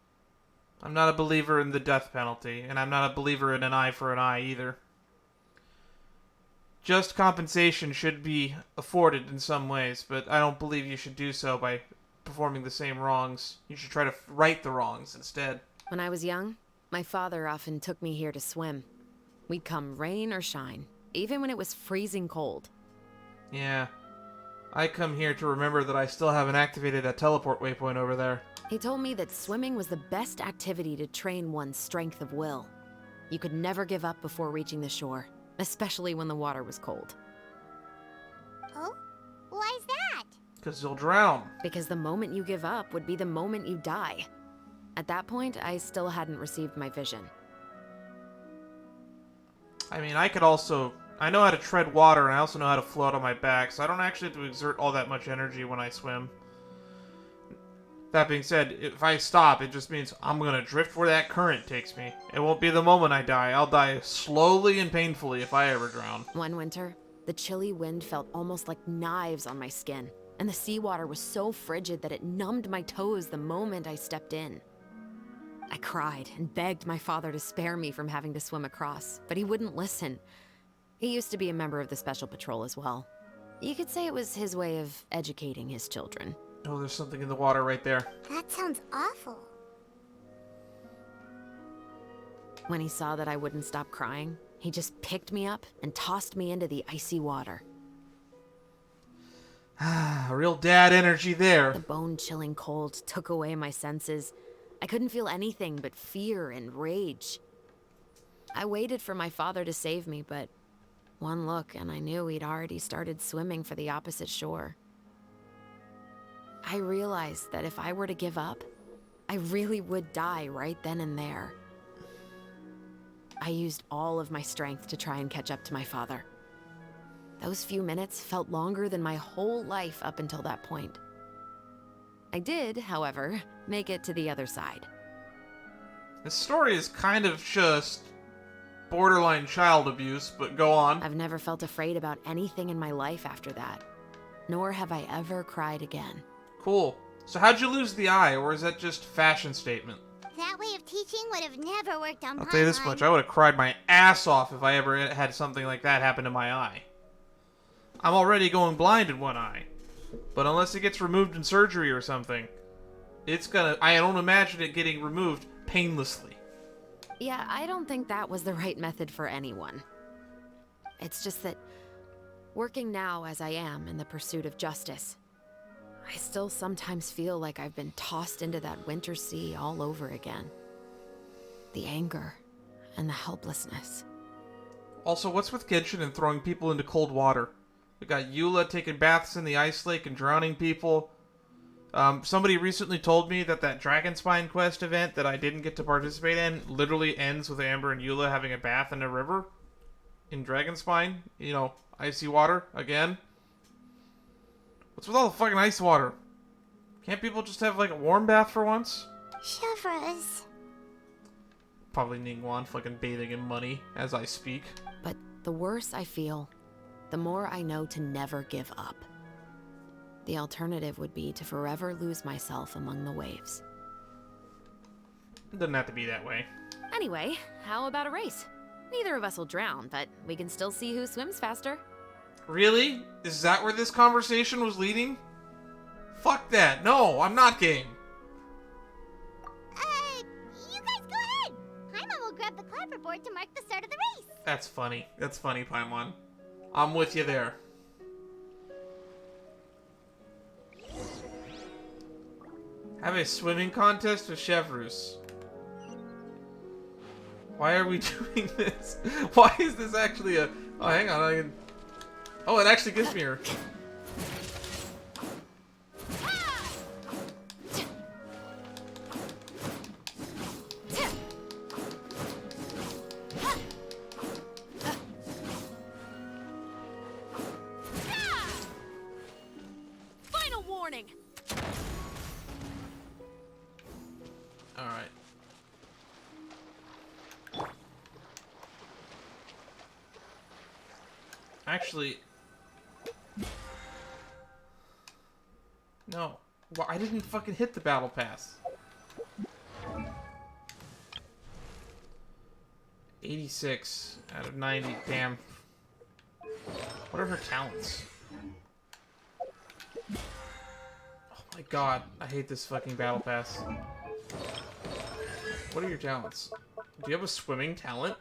I'm not a believer in the death penalty, and I'm not a believer in an eye for an eye either. Just compensation should be afforded in some ways, but I don't believe you should do so by performing the same wrongs. You should try to right the wrongs instead. When I was young, my father often took me here to swim. We'd come rain or shine, even when it was freezing cold. Yeah. I come here to remember that I still haven't activated that teleport waypoint over there. He told me that swimming was the best activity to train one's strength of will. You could never give up before reaching the shore, especially when the water was cold. Oh? Why's that? Because you'll drown. Because the moment you give up would be the moment you die. At that point, I still hadn't received my vision. I mean, I know how to tread water, and I also know how to float on my back, so I don't actually have to exert all that much energy when I swim. That being said, if I stop, it just means I'm gonna drift where that current takes me. It won't be the moment I die. I'll die slowly and painfully if I ever drown. One winter, the chilly wind felt almost like knives on my skin, and the seawater was so frigid that it numbed my toes the moment I stepped in. I cried and begged my father to spare me from having to swim across, but he wouldn't listen. He used to be a member of the Special Patrol as well. You could say it was his way of educating his children. Oh, there's something in the water right there. That sounds awful. When he saw that I wouldn't stop crying, He just picked me up and tossed me into the icy water. Real dad energy there. The bone-chilling cold took away my senses. I couldn't feel anything but fear and rage. I waited for my father to save me, but one look and I knew he'd already started swimming for the opposite shore. I realized that if I were to give up, I really would die right then and there. I used all of my strength to try and catch up to my father. Those few minutes felt longer than my whole life up until that point. I did, however, make it to the other side. This story is kind of just borderline child abuse, but go on. I've never felt afraid about anything in my life after that, nor have I ever cried again. Cool. So how'd you lose the eye, or is that just fashion statement? That way of teaching would have never worked on I'll tell you this much, I would have cried my ass off if I ever had something like that happen to my eye. I'm already going blind in one eye. But unless it gets removed in surgery or something, I don't imagine it getting removed painlessly. Yeah, I don't think that was the right method for anyone. It's just that, working now as I am in the pursuit of justice, I still sometimes feel like I've been tossed into that winter sea all over again. The anger and the helplessness. Also, what's with Genshin and throwing people into cold water? We got Eula taking baths in the ice lake and drowning people. Somebody recently told me that Dragonspine quest event that I didn't get to participate in literally ends with Amber and Eula having a bath in a river. In Dragonspine. You know, icy water, again. What's with all the fucking ice water? Can't people just have, like, a warm bath for once? Shivers. Probably Ningguang fucking bathing in money as I speak. But the worse I feel, the more I know to never give up. The alternative would be to forever lose myself among the waves. It doesn't have to be that way. Anyway, how about a race? Neither of us will drown, but we can still see who swims faster. Really? Is that where this conversation was Fuck that. No, I'm not game. You guys go ahead. Paimon will grab the clapperboard to mark the start of the race. That's funny. That's funny, Paimon. I'm with you there. Have a swimming contest with Chevrus. Why are we doing this? Why is this actually a... Oh, hang on. Oh, it actually gives me her. Final warning. All right. Actually, no. Well, I didn't fucking hit the battle pass. 86 out of 90. Damn. What are her talents? Oh my god, I hate this fucking battle pass. What are your talents? Do you have a swimming talent?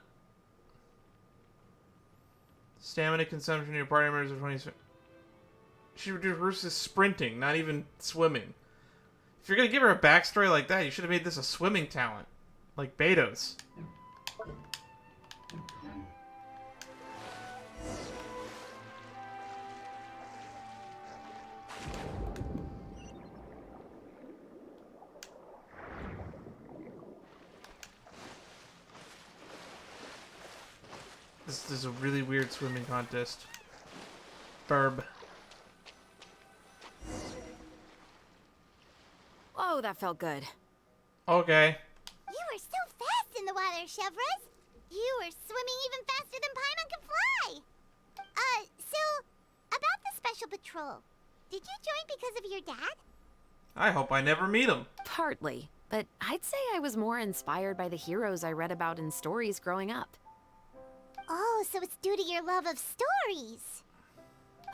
Stamina consumption of your party members of 20. She reduces sprinting, not even swimming. If you're gonna give her a backstory like that, you should have made this a swimming talent. Like Beto's. This is a really weird swimming contest. Burb. Whoa, that felt good. Okay. You were so fast in the water, Chevrus. You were swimming even faster than Paimon can fly. So, about the special patrol. Did you join because of your dad? I hope I never meet him. Partly, but I'd say I was more inspired by the heroes I read about in stories growing up. Oh, so it's due to your love of stories.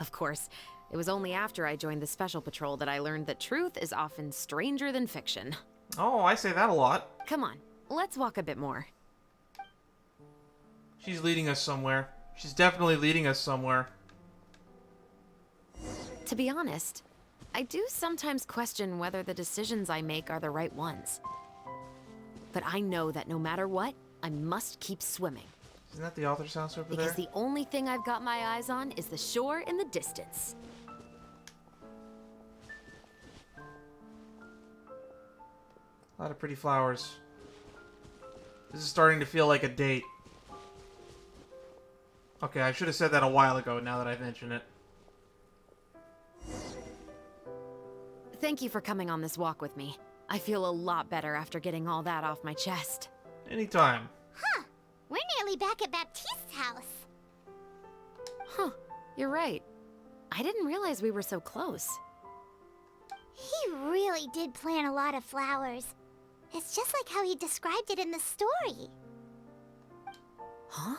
Of course, it was only after I joined the Special Patrol that I learned that truth is often stranger than fiction. Oh, I say that a lot. Come on, let's walk a bit more. She's leading us somewhere. She's definitely leading us somewhere. To be honest, I do sometimes question whether the decisions I make are the right ones. But I know that no matter what, I must keep swimming. Isn't that the author's house over Because there? the only thing I've got my eyes on is the shore in the distance. A lot of pretty flowers. This is starting to feel like a date. Okay, I should have said that a while ago now that I've mentioned it. Thank you for coming on this walk with me. I feel a lot better after getting all that off my chest. Anytime. Huh. We're nearly back at Baptiste's house. Huh, you're right. I didn't realize we were so close. He really did plant a lot of flowers. It's just like how he described it in the story. Huh?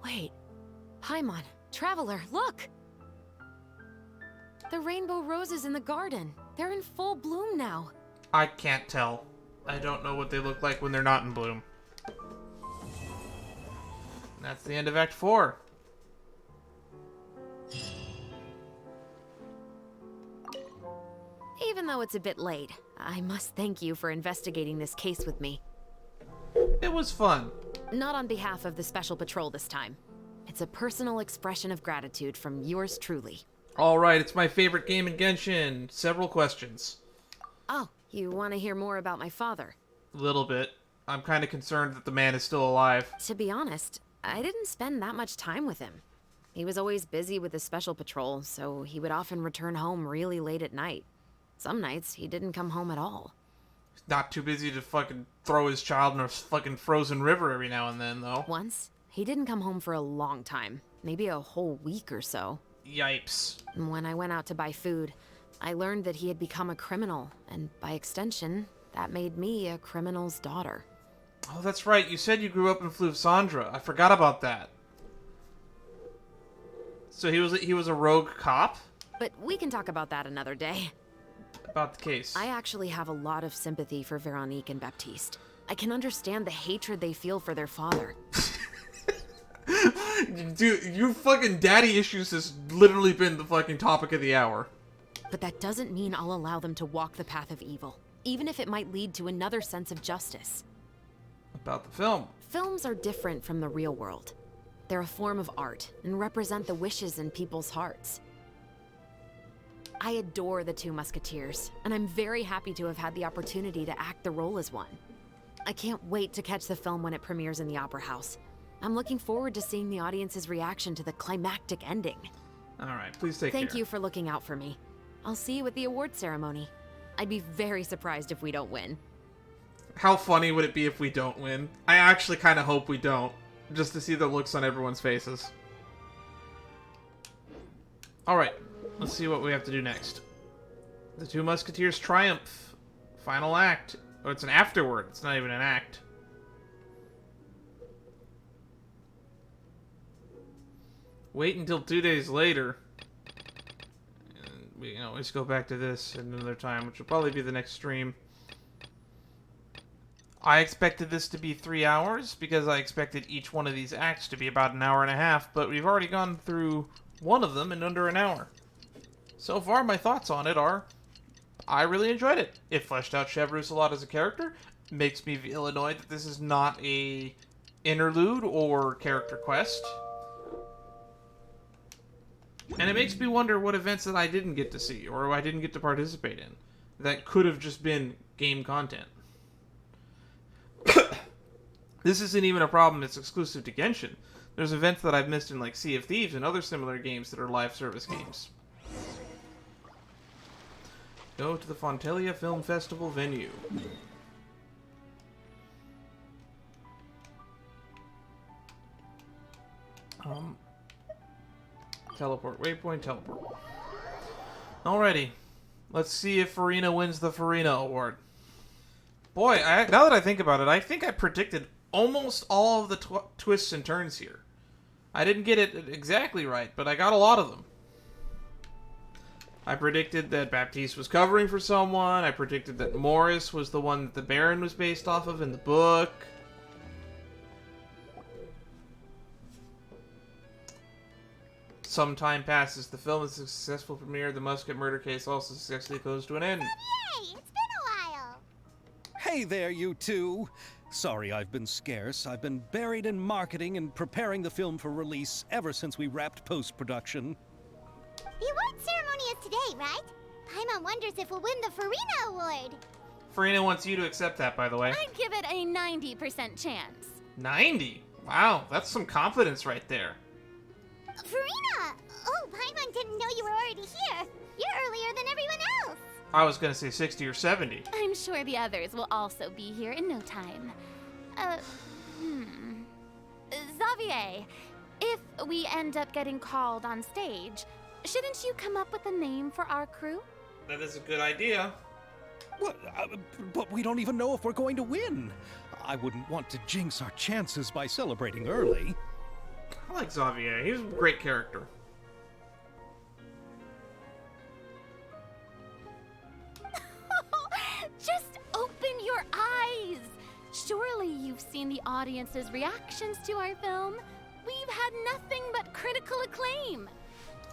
Wait. Paimon, Traveler, look! The rainbow roses in the garden. They're in full bloom now. I can't tell. I don't know what they look like when they're not in bloom. That's the end of Act 4. Even though it's a bit late, I must thank you for investigating this case with me. It was fun. Not on behalf of the Special Patrol this time. It's a personal expression of gratitude from yours truly. Alright, it's my favorite game in Genshin. Several questions. Oh, you want to hear more about my father? A little bit. I'm kind of concerned that the man is still alive. To be honest, I didn't spend that much time with him. He was always busy with the Special Patrol, so he would often return home really late at night. Some nights, he didn't come home at all. He's not too busy to fucking throw his child in a fucking frozen river every now and then, though. Once, he didn't come home for a long time. Maybe a whole week or so. Yipes. When I went out to buy food, I learned that he had become a criminal, and by extension, that made me a criminal's daughter. Oh, that's right. You said you grew up in Fluvsandra. I forgot about that. So he was a rogue cop? But we can talk about that another day. About the case. I actually have a lot of sympathy for Veronique and Baptiste. I can understand the hatred they feel for their father. Dude, your fucking daddy issues has literally been the fucking topic of the hour. But that doesn't mean I'll allow them to walk the path of evil, even if it might lead to another sense of justice. About the film. Films are different from the real world. They're a form of art and represent the wishes in people's hearts. I adore the Two Musketeers, and I'm very happy to have had the opportunity to act the role as one. I can't wait to catch the film when it premieres in the Opera House. I'm looking forward to seeing the audience's reaction to the climactic ending. Alright, please take care. Thank you for looking out for me. I'll see you at the award ceremony. I'd be very surprised if we don't win. How funny would it be if we don't win? I actually kind of hope we don't, just to see the looks on everyone's faces. Alright, let's see what we have to do next. The Two Musketeers Triumph. Final act. Oh, it's an afterword. It's not even an act. Wait until 2 days later. And we can always go back to this at another time, which will probably be the next stream. I expected this to be 3 hours because I expected each one of these acts to be about an hour and a half, but we've already gone through one of them in under an hour. So far, my thoughts on it are, I really enjoyed it. It fleshed out Chevreuse a lot as a character. Makes me feel annoyed that this is not a interlude or character quest. And it makes me wonder what events that I didn't get to see, or I didn't get to participate in, that could have just been game content. This isn't even a problem that's exclusive to Genshin. There's events that I've missed in like Sea of Thieves and other similar games that are live service games. Go to the Fontelia Film Festival venue. Teleport. Waypoint, teleport. Alrighty. Let's see if Furina wins the Furina Award. Boy, now that I think about it, I think I predicted almost all of the twists and turns here. I didn't get it exactly right, but I got a lot of them. I predicted that Baptiste was covering for someone. I predicted that Morris was the one that the Baron was based off of in the book. some time passes. The film is a successful premiere. The Musket murder case also successfully closed to an end. Yay! It's been a while. Hey there, you two. Sorry I've been scarce. I've been buried in marketing and preparing the film for release ever since we wrapped post-production. The award ceremony is today, right? Paimon wonders if we'll win the Furina Award. Furina wants you to accept that, by the way. I'd give it a 90% chance. 90? Wow, that's some confidence right there. Furina! Oh, Paimon didn't know you were already here. You're earlier than everyone else. I was gonna say 60 or 70. I'm sure the others will also be here in no time. Xavier, if we end up getting called on stage, shouldn't you come up with a name for our crew? That is a good idea. What? But we don't even know if we're going to win. I wouldn't want to jinx our chances by celebrating early. I like Xavier. He's a great character. Just open your eyes! Surely you've seen the audience's reactions to our film. We've had nothing but critical acclaim.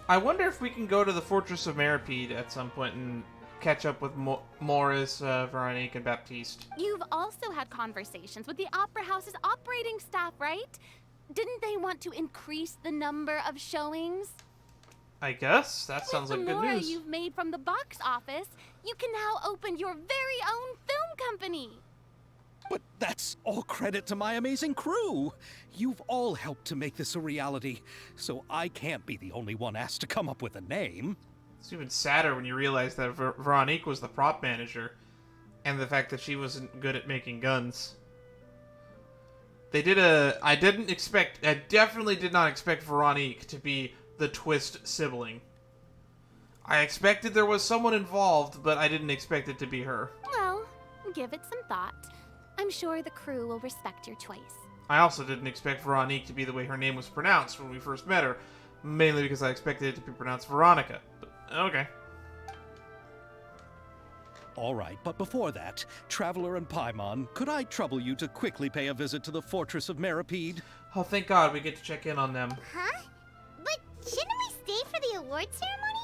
I wonder if we can go to the Fortress of Meripede at some point and catch up with Morris, Veronique, and Baptiste. You've also had conversations with the Opera House's operating staff, right? Didn't they want to increase the number of showings? I guess. That sounds like good With the more news. you've made from the box office, you can now open your very own film company. But that's all credit to my amazing crew. You've all helped to make this a reality, so I can't be the only one asked to come up with a name. It's even sadder when you realize that Veronique was the prop manager, and the fact that she wasn't good at making guns. I definitely did not expect Veronique to be the twist sibling. I expected there was someone involved, but I didn't expect it to be her. Well, give it some thought. I'm sure the crew will respect your choice. I also didn't expect Veronique to be the way her name was pronounced when we first met her, mainly because I expected it to be pronounced Veronica. But, okay. All right, but before that, Traveler and Paimon, could I trouble you to quickly pay a visit to the Fortress of Meripede? Oh, thank God we get to check in on them. Huh? But shouldn't we stay for the award ceremony?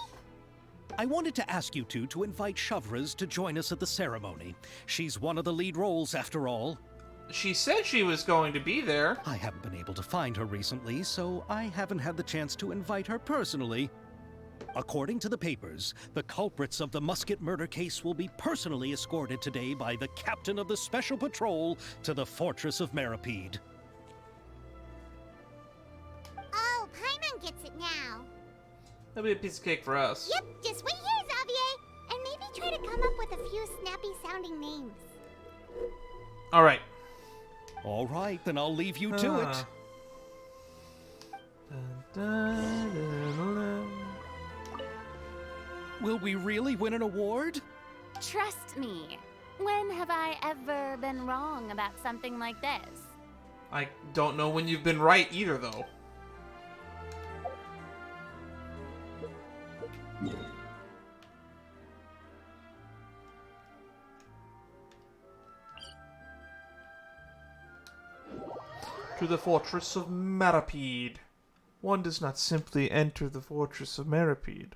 I wanted to ask you two to invite Shavraz to join us at the ceremony. She's one of the lead roles, after all. She said she was going to be there. I haven't been able to find her recently, so I haven't had the chance to invite her personally. According to the papers, the culprits of the Musket murder case will be personally escorted today by the captain of the Special Patrol to the Fortress of Meripede. Oh, Paimon gets it now. That'll be a piece of cake for us. Yep, just wait here, Xavier, and maybe try to come up with a few snappy-sounding names. All right. All right, then I'll leave you to it. Will we really win an award? Trust me. When have I ever been wrong about something like this? I don't know when you've been right either, though. To the Fortress of Meripede. One does not simply enter the Fortress of Meripede.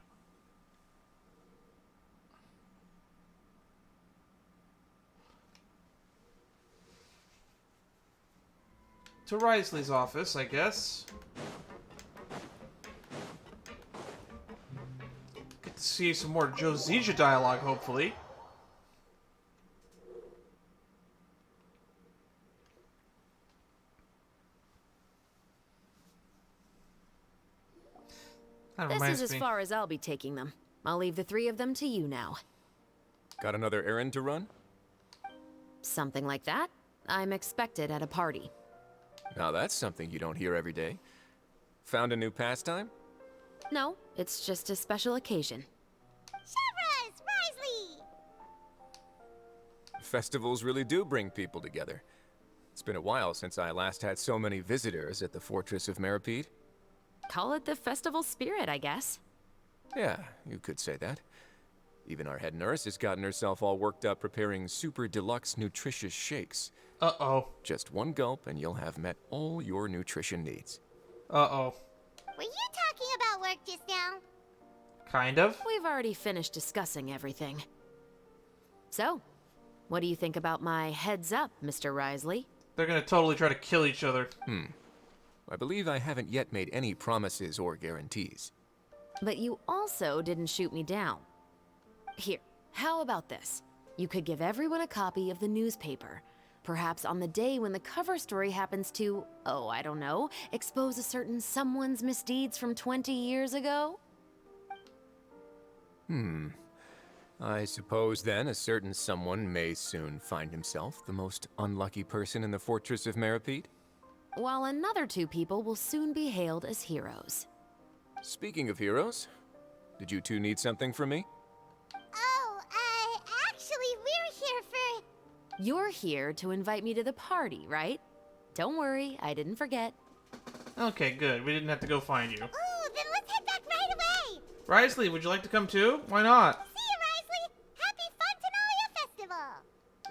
To Risley's office, I guess. Get to see some more Josija dialogue, hopefully. That This reminds is as me. far as I'll be taking them. I'll leave the three of them to you now. Got another errand to run? Something like that. I'm expected at a party. Now that's something you don't hear every day. Found a new pastime? No, it's just a special occasion. Shavraz! Risley! Festivals really do bring people together. It's been a while since I last had so many visitors at the Fortress of Meripede. Call it the festival spirit, I guess. Yeah, you could say that. Even our head nurse has gotten herself all worked up preparing super deluxe nutritious shakes. Uh-oh. Just one gulp and you'll have met all your nutrition needs. Uh-oh. Were you talking about work just now? Kind of. We've already finished discussing everything. So, what do you think about my heads up, Mr. Risley? They're gonna totally try to kill each other. I believe I haven't yet made any promises or guarantees. But you also didn't shoot me down. Here, how about this? You could give everyone a copy of the newspaper. Perhaps on the day when the cover story happens to, oh, I don't know, expose a certain someone's misdeeds from 20 years ago? I suppose then a certain someone may soon find himself the most unlucky person in the Fortress of Meripede? While another 2 people will soon be hailed as heroes. Speaking of heroes, did you two need something from me? Oh, actually, we're here for... You're here to invite me to the party, right? Don't worry, I didn't forget. Okay, good. We didn't have to go find you. Ooh, then let's head back right away! Risley, would you like to come too? Why not? See you, Risley! Happy Funtenalia Festival!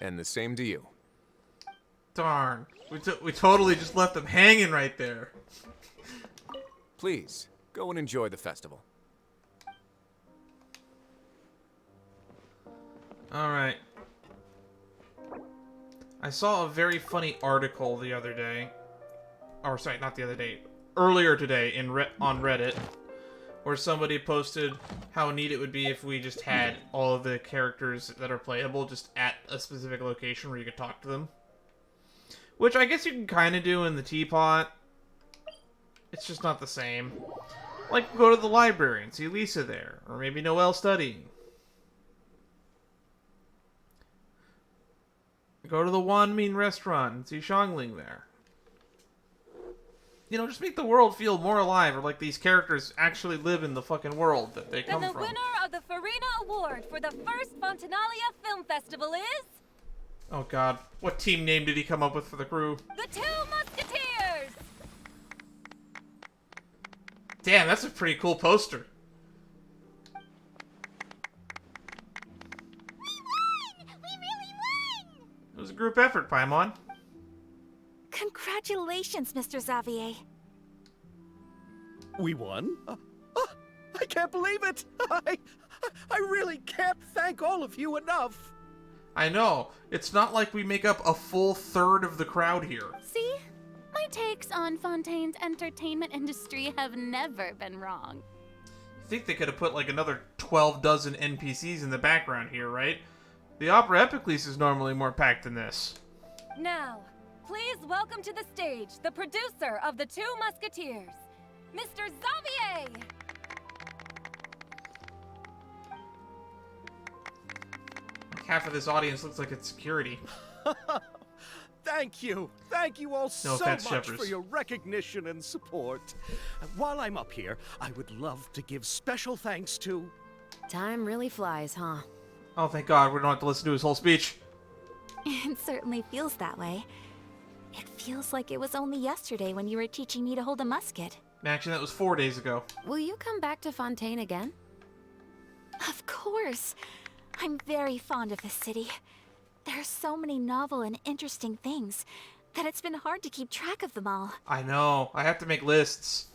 And the same to you. Darn. We totally just left them hanging right there. Please, go and enjoy the festival. Alright. I saw a very funny article the other day. Or, sorry, not the other day. Earlier today on Reddit. Where somebody posted how neat it would be if we just had all of the characters that are playable just at a specific location where you could talk to them. Which I guess you can kind of do in the Teapot. It's just not the same. Like, go to the library and see Lisa there. Or maybe Noelle studying. Go to the Wanmin restaurant and see Xiangling there. You know, just make the world feel more alive, or like these characters actually live in the fucking world that they come from. And the winner of the Furina Award for the first Fontenalia Film Festival is... Oh god, what team name did he come up with for the crew? The Two Musketeers! Damn, that's a pretty cool poster. We really won! It was a group effort, Paimon. Congratulations, Mr. Xavier. We won? I can't believe it! I really can't thank all of you enough! I know. It's not like we make up a full third of the crowd here. See? My takes on Fontaine's entertainment industry have never been wrong. I think they could have put like another 12 dozen NPCs in the background here, right? The Opera Epiclese is normally more packed than this. Now, please welcome to the stage the producer of the Two Musketeers, Mr. Xavier! Half of this audience looks like it's security. Thank you all so offense, much Shepherds. for your recognition and support. While I'm up here, I would love to give special thanks to... Time really flies, huh? Oh, thank God, we don't have to listen to his whole speech. It certainly feels that way. It feels like it was only yesterday when you were teaching me to hold a musket. Actually, that was 4 days ago. Will you come back to Fontaine again? Of course. I'm very fond of this city. There are so many novel and interesting things that it's been hard to keep track of them all. I know. I have to make lists.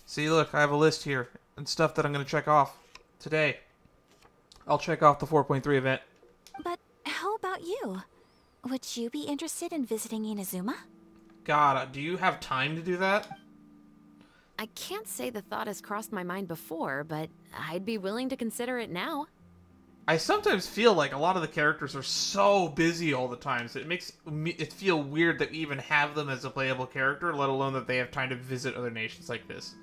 See, look, I have a list here and stuff that I'm going to check off today. I'll check off the 4.3 event. But how about you? Would you be interested in visiting Inazuma? God, do you have time to do that? I can't say the thought has crossed my mind before, but I'd be willing to consider it now. I sometimes feel like a lot of the characters are so busy all the time, so it makes it feel weird that we even have them as a playable character, let alone that they have time to visit other nations like this.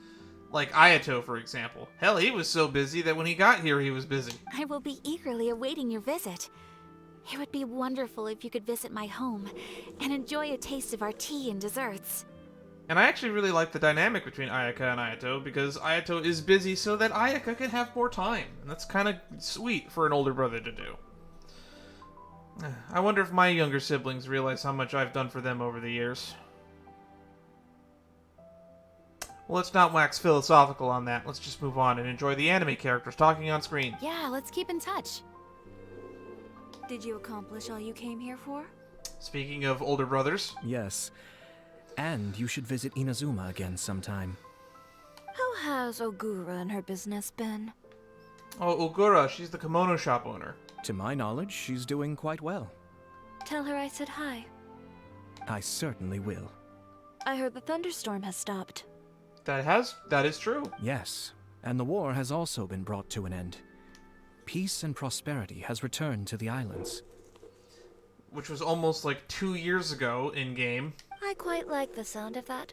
Like Ayato, for example. Hell, he was so busy that when he got here, he was busy. I will be eagerly awaiting your visit. It would be wonderful if you could visit my home and enjoy a taste of our tea and desserts. And I actually really like the dynamic between Ayaka and Ayato, because Ayato is busy so that Ayaka can have more time. And that's kind of sweet for an older brother to do. I wonder if my younger siblings realize how much I've done for them over the years. Well, let's not wax philosophical on that. Let's just move on and enjoy the anime characters talking on screen. Yeah, let's keep in touch. Did you accomplish all you came here for? Speaking of older brothers. Yes. And you should visit Inazuma again sometime. How has Ogura and her business been? Oh, Ogura, she's the kimono shop owner. To my knowledge, she's doing quite well. Tell her I said hi. I certainly will. I heard the thunderstorm has stopped. That is true. Yes, and the war has also been brought to an end. Peace and prosperity has returned to the islands. Which was almost like 2 years ago in-game. I quite like the sound of that.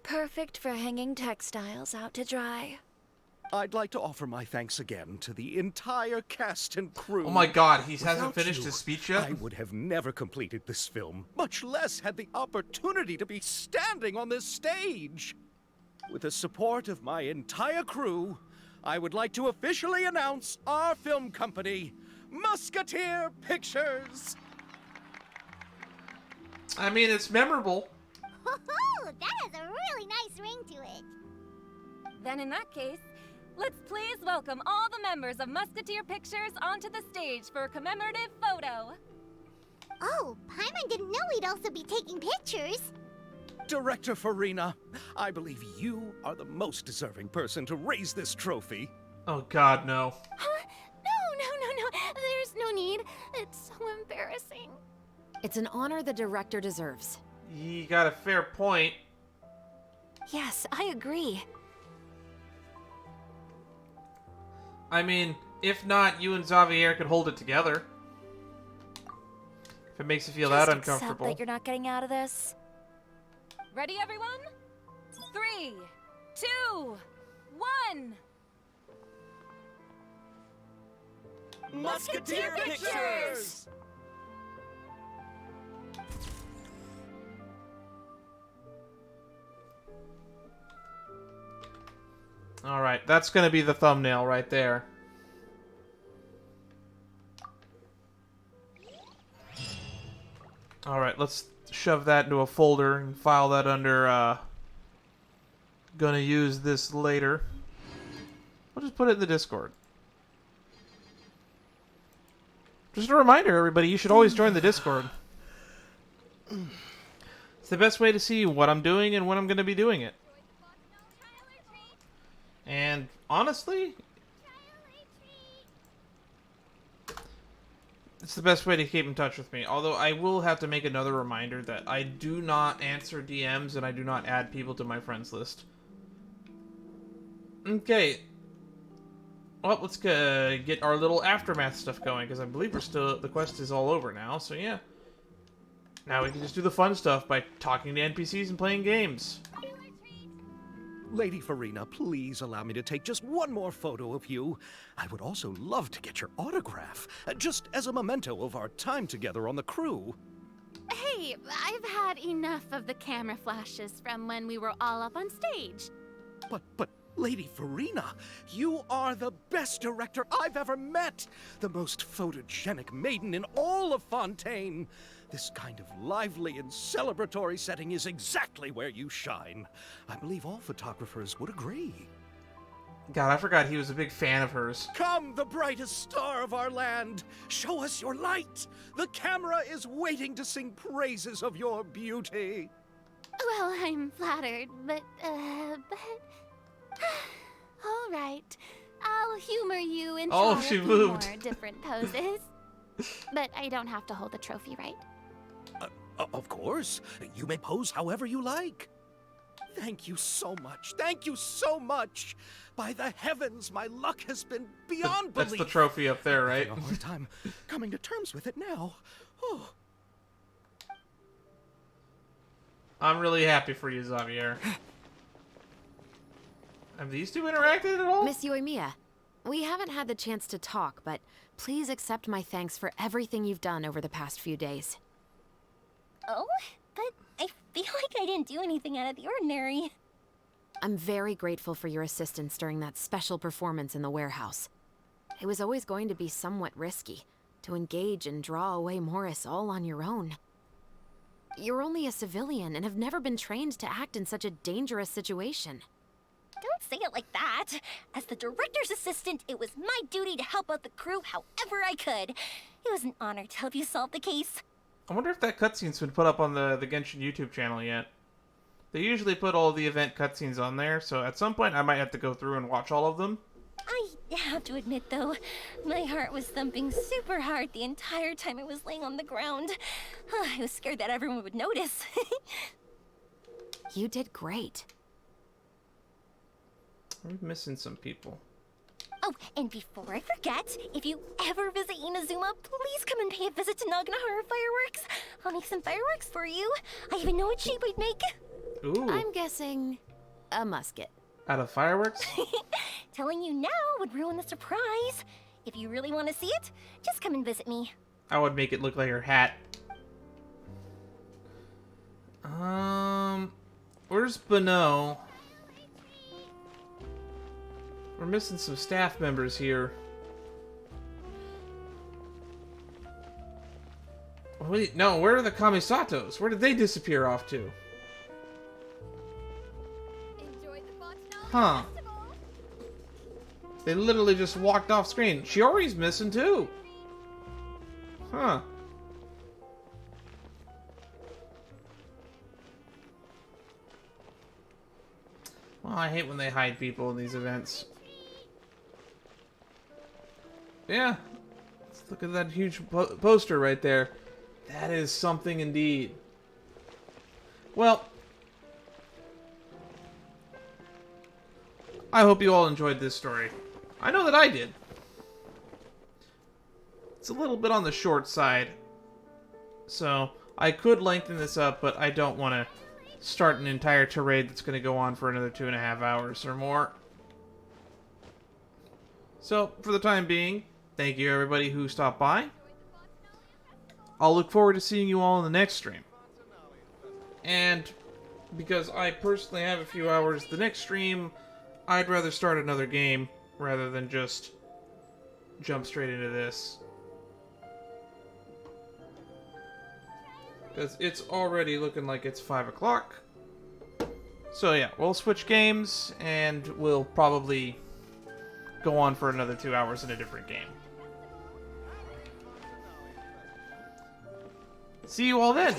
Perfect for hanging textiles out to dry. I'd like to offer my thanks again to the entire cast and crew. Oh my god, he hasn't Without finished you, his speech yet? I would have never completed this film, much less had the opportunity to be standing on this stage. With the support of my entire crew, I would like to officially announce our film company, Musketeer Pictures. I mean, it's memorable. Hoo-hoo! That has a really nice ring to it. Then in that case, let's please welcome all the members of Musketeer Pictures onto the stage for a commemorative photo. Oh, Paimon didn't know we'd also be taking pictures. Director Furina, I believe you are the most deserving person to raise this trophy. Oh god, no. Huh? No. There's no need. It's so embarrassing. It's an honor the director deserves. You got a fair point. Yes, I agree. I mean, if not, you and Xavier could hold it together. If it makes you feel that Just uncomfortable. accept that you're not getting out of this. Ready, everyone? 3, 2, 1. Musketeer Pictures! Alright, that's gonna be the thumbnail right there. Alright, let's shove that into a folder and file that under, gonna use this later. We'll just put it in the Discord. Just a reminder, everybody, you should always join the Discord. It's the best way to see what I'm doing and when I'm gonna be doing it. And honestly, it's the best way to keep in touch with me. Although I will have to make another reminder that I do not answer DMs and I do not add people to my friends list. Okay. Well, let's get our little aftermath stuff going, because I believe the quest is all over now, so yeah. Now we can just do the fun stuff by talking to NPCs and playing games. Lady Furina, please allow me to take just one more photo of you. I would also love to get your autograph, just as a memento of our time together on the crew. Hey, I've had enough of the camera flashes from when we were all up on stage. But, Lady Furina, you are the best director I've ever met! The most photogenic maiden in all of Fontaine! This kind of lively and celebratory setting is exactly where you shine. I believe all photographers would agree. God, I forgot he was a big fan of hers. Come, the brightest star of our land! Show us your light! The camera is waiting to sing praises of your beauty! Well, I'm flattered, but... all right. I'll humor you and try a few more different poses. But I don't have to hold the trophy, right? Of course. You may pose however you like. Thank you so much. Thank you so much. By the heavens, my luck has been beyond belief. That's the trophy up there, right? I'm having a hard time coming to terms with it now. Oh. I'm really happy for you, Xavier. Have these two interacted at all? Miss Yoimiya, we haven't had the chance to talk, but please accept my thanks for everything you've done over the past few days. Oh, but I feel like I didn't do anything out of the ordinary. I'm very grateful for your assistance during that special performance in the warehouse. It was always going to be somewhat risky, to engage and draw away Morris all on your own. You're only a civilian and have never been trained to act in such a dangerous situation. Don't say it like that. As the director's assistant, it was my duty to help out the crew however I could. It was an honor to help you solve the case. I wonder if that cutscene's been put up on the Genshin YouTube channel yet. They usually put all the event cutscenes on there, so at some point I might have to go through and watch all of them. I have to admit, though, my heart was thumping super hard the entire time I was laying on the ground. I was scared that everyone would notice. You did great. I'm missing some people. Oh, and before I forget, if you ever visit Inazuma, please come and pay a visit to Naganohara Fireworks. I'll make some fireworks for you. I even know what shape I'd make. Ooh. I'm guessing a musket. Out of fireworks? Telling you now would ruin the surprise. If you really want to see it, just come and visit me. I would make it look like her hat. Where's Beno? We're missing some staff members here. Wait, no, where are the Kamisatos? Where did they disappear off to? Huh. They literally just walked off screen. Shiori's missing too. Huh. Well, I hate when they hide people in these events. Yeah. Let's look at that huge poster right there. That is something indeed. Well, I hope you all enjoyed this story. I know that I did. It's a little bit on the short side, so I could lengthen this up, but I don't want to start an entire tirade that's going to go on for another 2.5 hours or more. So, for the time being, thank you everybody who stopped by. I'll look forward to seeing you all in the next stream. And because I personally have a few hours, the next stream, I'd rather start another game rather than just jump straight into this. Because it's already looking like it's 5 o'clock. So yeah, we'll switch games and we'll probably go on for another 2 hours in a different game. See you all then!